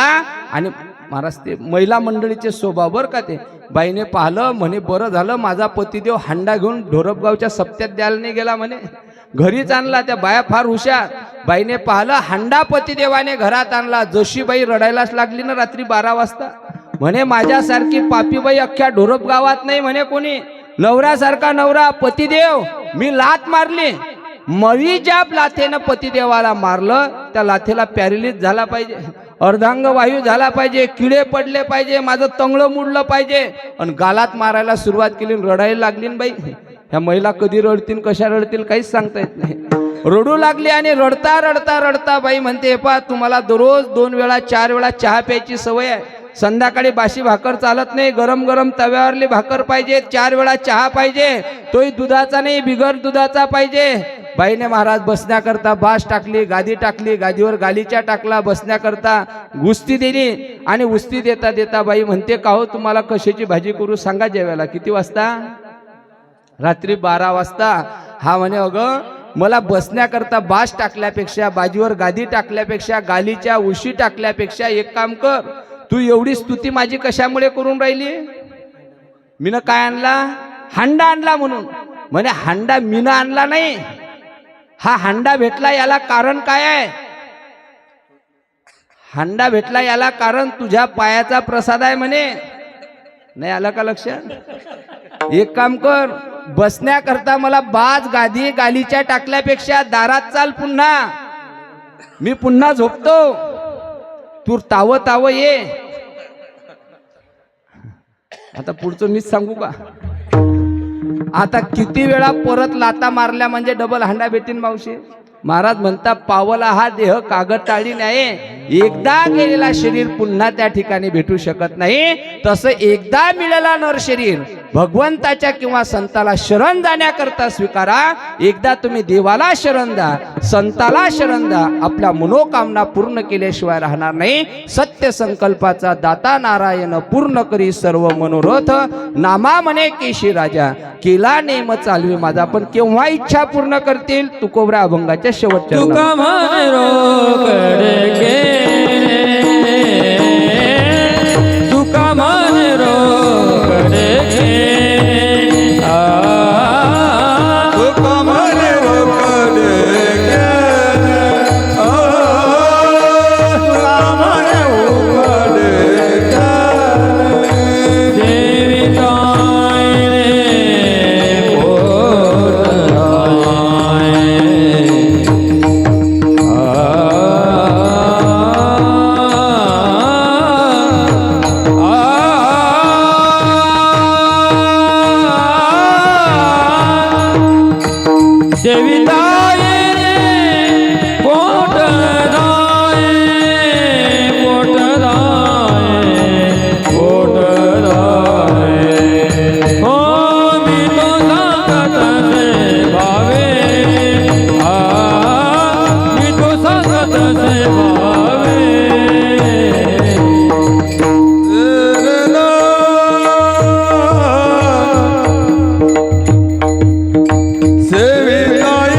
आणि महाराज ते महिला मंडळीचे स्वभाव बर का ते. बाईने पाहिलं, म्हणे बरं झालं माझा पतिदेव हंडा घेऊन ढोरपगावच्या सप्त्यात द्यायला नाही गेला, म्हणे घरीच आणला. त्या बाया फार हुशार. बाईने पाहिलं हंडा पतिदेवाने घरात आणला. जशी बाई रडायलाच लागली ना रात्री 12 वाजता, म्हणे माझ्यासारखी पापी बाई अख्ख्या ढोरप गावात नाही म्हणे कोणी. नवऱ्यासारखा नवरा पतिदेव. मी लात मारली, मरी ज्या लाथेनं पतिदेवाला मारलं त्या लाथेला पॅरिलिस झाला पाहिजे, अर्धांग वायू झाला पाहिजे, किडे पडले पाहिजे, माझं तंगळं मुडलं पाहिजे, आणि गालात मारायला सुरुवात केली, रडायला लागली बाई. ह्या महिला कधी रडतील कशा रडतील काहीच सांगता येत नाही. रडू लागली, आणि रडता रडता रडता बाई म्हणते हे पहा तुम्हाला दररोज 2 वेळा 4 वेळा चहा प्यायची सवय आहे, संध्याकाळी बाशी भाकर चालत नाही, गरम गरम तव्यावरली भाकर पाहिजे, 4 वेळा चहा पाहिजे, तोही दुधाचा नाही बिगर दुधाचा पाहिजे. बाईने महाराज बसण्याकरता बास टाकली, गादी टाकली, गादीवर गालीचा टाकला, बसण्याकरता गुस्ती दिली, आणि उस्ती देता देता बाई म्हणते का हो तुम्हाला कशाची भाजी करू सांगा जेवायला. किती वाजता? रात्री 12 वाजता. हा म्हणे अगं मला बसण्याकरता बास टाकल्यापेक्षा, बाजीवर गादी टाकल्यापेक्षा, गालीच्या उशी टाकल्यापेक्षा एक काम कर, तू एवढी स्तुती माझी कशामुळे करून राहिली? मीनं काय आणला? हंडा आणला म्हणून. म्हणे हंडा मीनं आणला नाही, हा हंडा भेटला याला कारण काय आहे? हंडा भेटला याला कारण तुझ्या पायाचा प्रसाद आहे म्हणे. नाही आला का लक्षात? एक काम कर, बसण्याकरता मला बाज गादी गालीच्या टाकल्यापेक्षा दारात चाल पुन्हा, मी पुन्हा झोपतो, तू ताव ताव ये. आता पुढचं मीच सांगू का? आता किती वेळा परत लाता मारल्या म्हणजे डबल हंडा भेटीन मावशी? महाराज म्हणता पावला हा देह कागदटाळी नाही, एकदा गेलेला शरीर पुन्हा त्या ठिकाणी भेटू शकत नाही. तसं एकदा मिळाला नर शरीर भगवंताच्या किंवा संताला शरण जाण्याकरता स्वीकारा. एकदा तुम्ही देवाला शरण द्या, संताला शरण द्या, आपल्या मनोकामना पूर्ण केल्याशिवाय राहणार नाही. सत्य संकल्पाचा दाता नारायण पूर्ण करी सर्व मनोरथ, नामा म्हणे केशी राजा केला नेम चालवी माझा. पण केव्हा इच्छा पूर्ण करतील? तुकोबरा अभंगाच्या शेवटच्या तुका मन रोकड गे, तुका मन रोकड गे, तुका मन रोकड गे, तुका मन रोकड गे. देविकाय रे देविताय रे पोटराय, पोटराय, पोटराय. हो मी तो सांगत से भावे, मी तो सांगत से भावे. सेविताय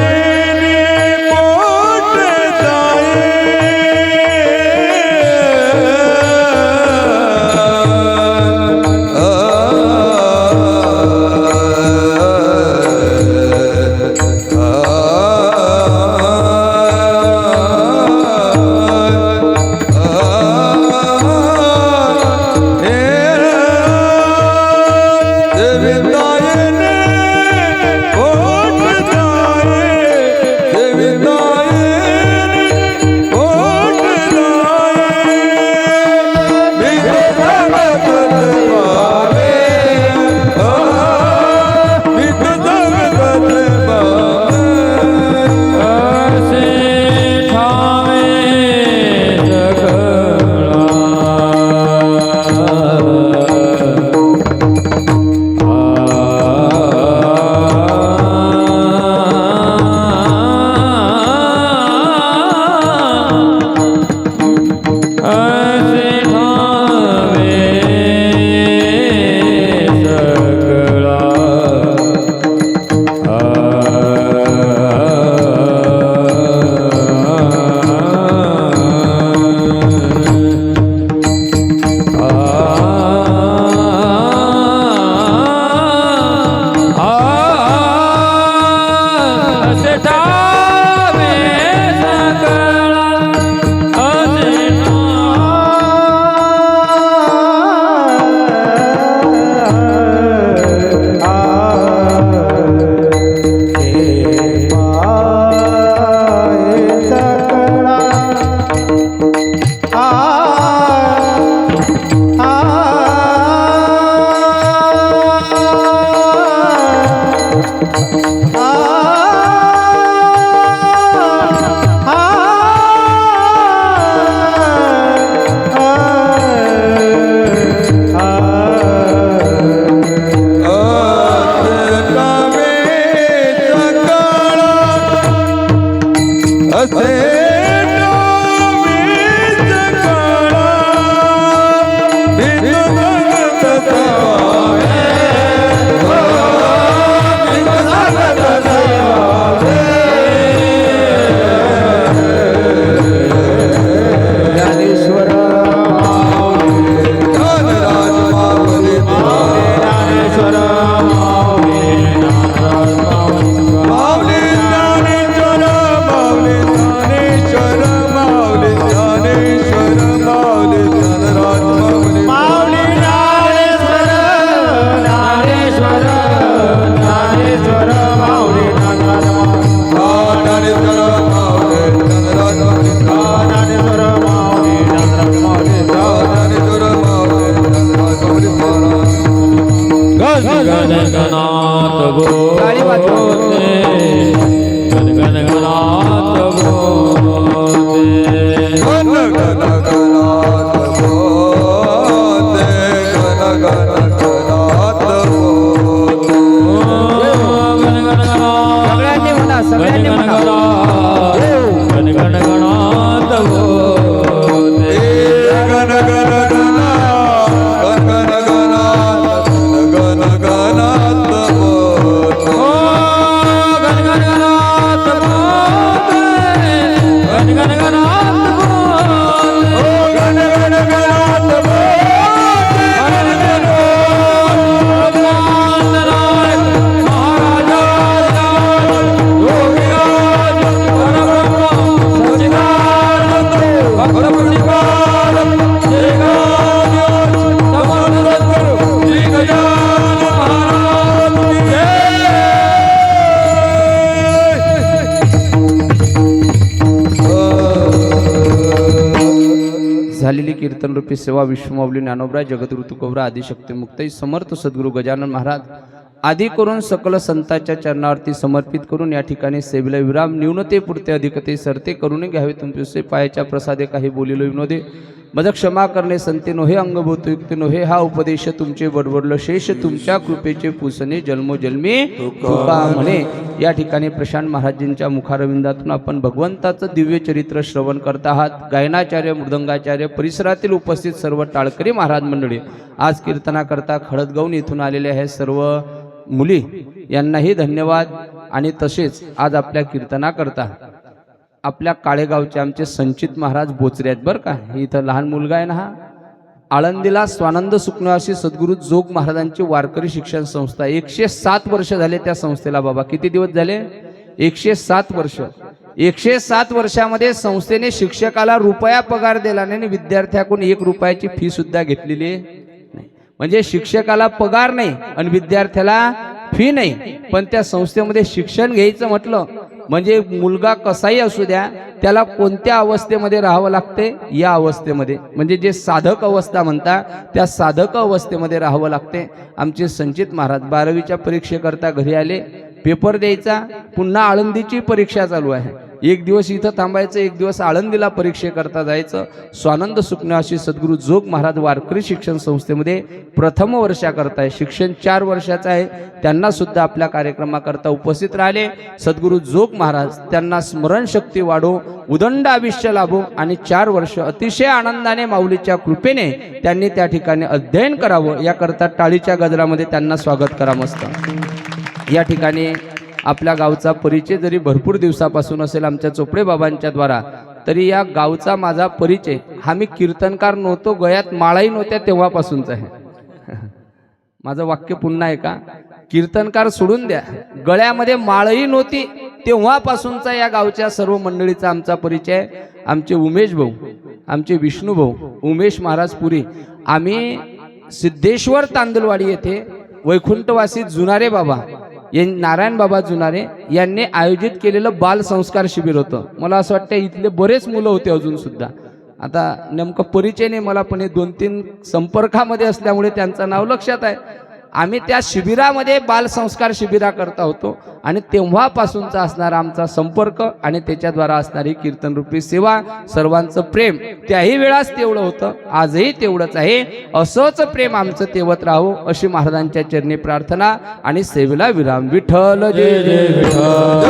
गणगणात टाळी वाजवा. बोलते गणगणात बोलते सगळ्यांनी म्हणा, सगळ्यांनी म्हणा. गणगणात बोलते झालेली कीर्तन रूपी सेवा विश्वमाऊली ज्ञानोबराय जगद्गुरु तुकोबरा आदिशक्ती मुक्ताई समर्थ सद्गुरु गजानन महाराज आदी करून सकल संतांच्या चरणावरती समर्पित करून या ठिकाणी सेवेला विराम न्यूनते पुरते अधिकते सरते करून घ्यावे तुमचे पायाच्या प्रसादे काही बोलिलो विनोदे मज क्षमा करणे संते नोहे अंगभूत युक्ती नोहे हा उपदेश तुमचे बडबडलो शेष तुमच्या कृपेचे पुसणे जन्मोजन्मी कृपा म्हणे. या ठिकाणी प्रशांत महाराजांच्या मुखारविंदातून आपण भगवंताचं दिव्य चरित्र श्रवण करत आहात. गायनाचार्य मृदंगाचार्य परिसरातील उपस्थित सर्व टाळकरी महाराज मंडळी आज कीर्तनाकरता खळदगावून येथून आलेले आहेत सर्व मुली यांनाही धन्यवाद. आणि तसेच आज आपल्या कीर्तनाकरता आपल्या काळेगावचे आमचे संचित महाराज बोचरे आहेत बरं का. इथं लहान मुलगा आहे ना हा. आळंदीला स्वानंद सुखनिवासी सद्गुरु जोग महाराजांची वारकरी शिक्षण संस्था 107 वर्ष झाले त्या संस्थेला. बाबा किती दिवस झाले? 107 वर्ष. 107 वर्षामध्ये संस्थेने शिक्षकाला रुपया पगार दिला नाही, विद्यार्थ्याकडून 1 रुपयाची फी सुद्धा घेतलेली नाही. म्हणजे शिक्षकाला पगार नाही आणि विद्यार्थ्याला फी नाही, पण त्या संस्थेमध्ये शिक्षण घ्यायचं म्हटलं म्हणजे मुलगा कसाही असू द्या त्याला कोणत्या अवस्थेमध्ये राहावं लागते? या अवस्थेमध्ये, म्हणजे जे साधक अवस्था म्हणता त्या साधक अवस्थेमध्ये राहावं लागते. आमचे संचित महाराज 12वीच्या परीक्षेकरता घरी आले. पेपर द्यायचा, पुन्हा आळंदीची परीक्षा चालू आहे. 1 दिवस इथं थांबायचं, 1 दिवस आळंदीला परीक्षेकरता जायचं. स्वानंद सुखनिवासी सद्गुरु जोग महाराज वारकरी शिक्षण संस्थेमध्ये प्रथम वर्षाकरता आहे. शिक्षण 4 वर्षाचं आहे. त्यांना सुद्धा आपल्या कार्यक्रमाकरता उपस्थित राहिले. सद्गुरु जोग महाराज त्यांना स्मरणशक्ती वाढो, उदंड आयुष्य लाभो आणि 4 वर्ष अतिशय आनंदाने माऊलीच्या कृपेने त्यांनी त्या ठिकाणी अध्ययन करावं याकरता टाळीच्या गजरामध्ये त्यांना स्वागत करा. मस्त. या ठिकाणी आपल्या गावचा परिचय जरी भरपूर दिवसापासून असेल आमच्या चोपडे बाबांच्या द्वारा, तरी या गावचा माझा परिचय हा मी कीर्तनकार नव्हतो, गळ्यात माळाही नव्हत्या तेव्हापासूनच आहे. माझं वाक्य पुन्हा आहे का? कीर्तनकार सोडून द्या, गळ्यामध्ये माळही नव्हती तेव्हापासूनचा या गावच्या सर्व मंडळीचा आमचा परिचय. आमचे उमेश भाऊ, आमचे विष्णू भाऊ उमेश महाराज पुरी, आम्ही सिद्धेश्वर तांदुलवाडी येथे वैकुंठवासी जुनारे बाबा नारायण बाबा जुनारे यांनी आयोजित केलेलं बाल संस्कार शिबिर होतं. मला असं वाटतं इथले बरेच मुलं होते अजून सुद्धा. आता नेमकं परिचय नाही मला, पण हे 2-3 संपर्कामध्ये असल्यामुळे त्यांचं नाव लक्षात आहे. आम्ही त्या शिबिरामध्ये बालसंस्कार शिबिराकरता होतो आणि तेव्हापासूनचा असणारा आमचा संपर्क आणि त्याच्याद्वारा असणारी कीर्तनरूपी सेवा, सर्वांचं प्रेम त्याही वेळास तेवढं होतं, आजही तेवढंच आहे. असंच प्रेम आमचं तेवत राहो अशी महाराजांच्या चरणी प्रार्थना आणि सेवेला विराम. विठ्ठल जय जय विठ्ठल.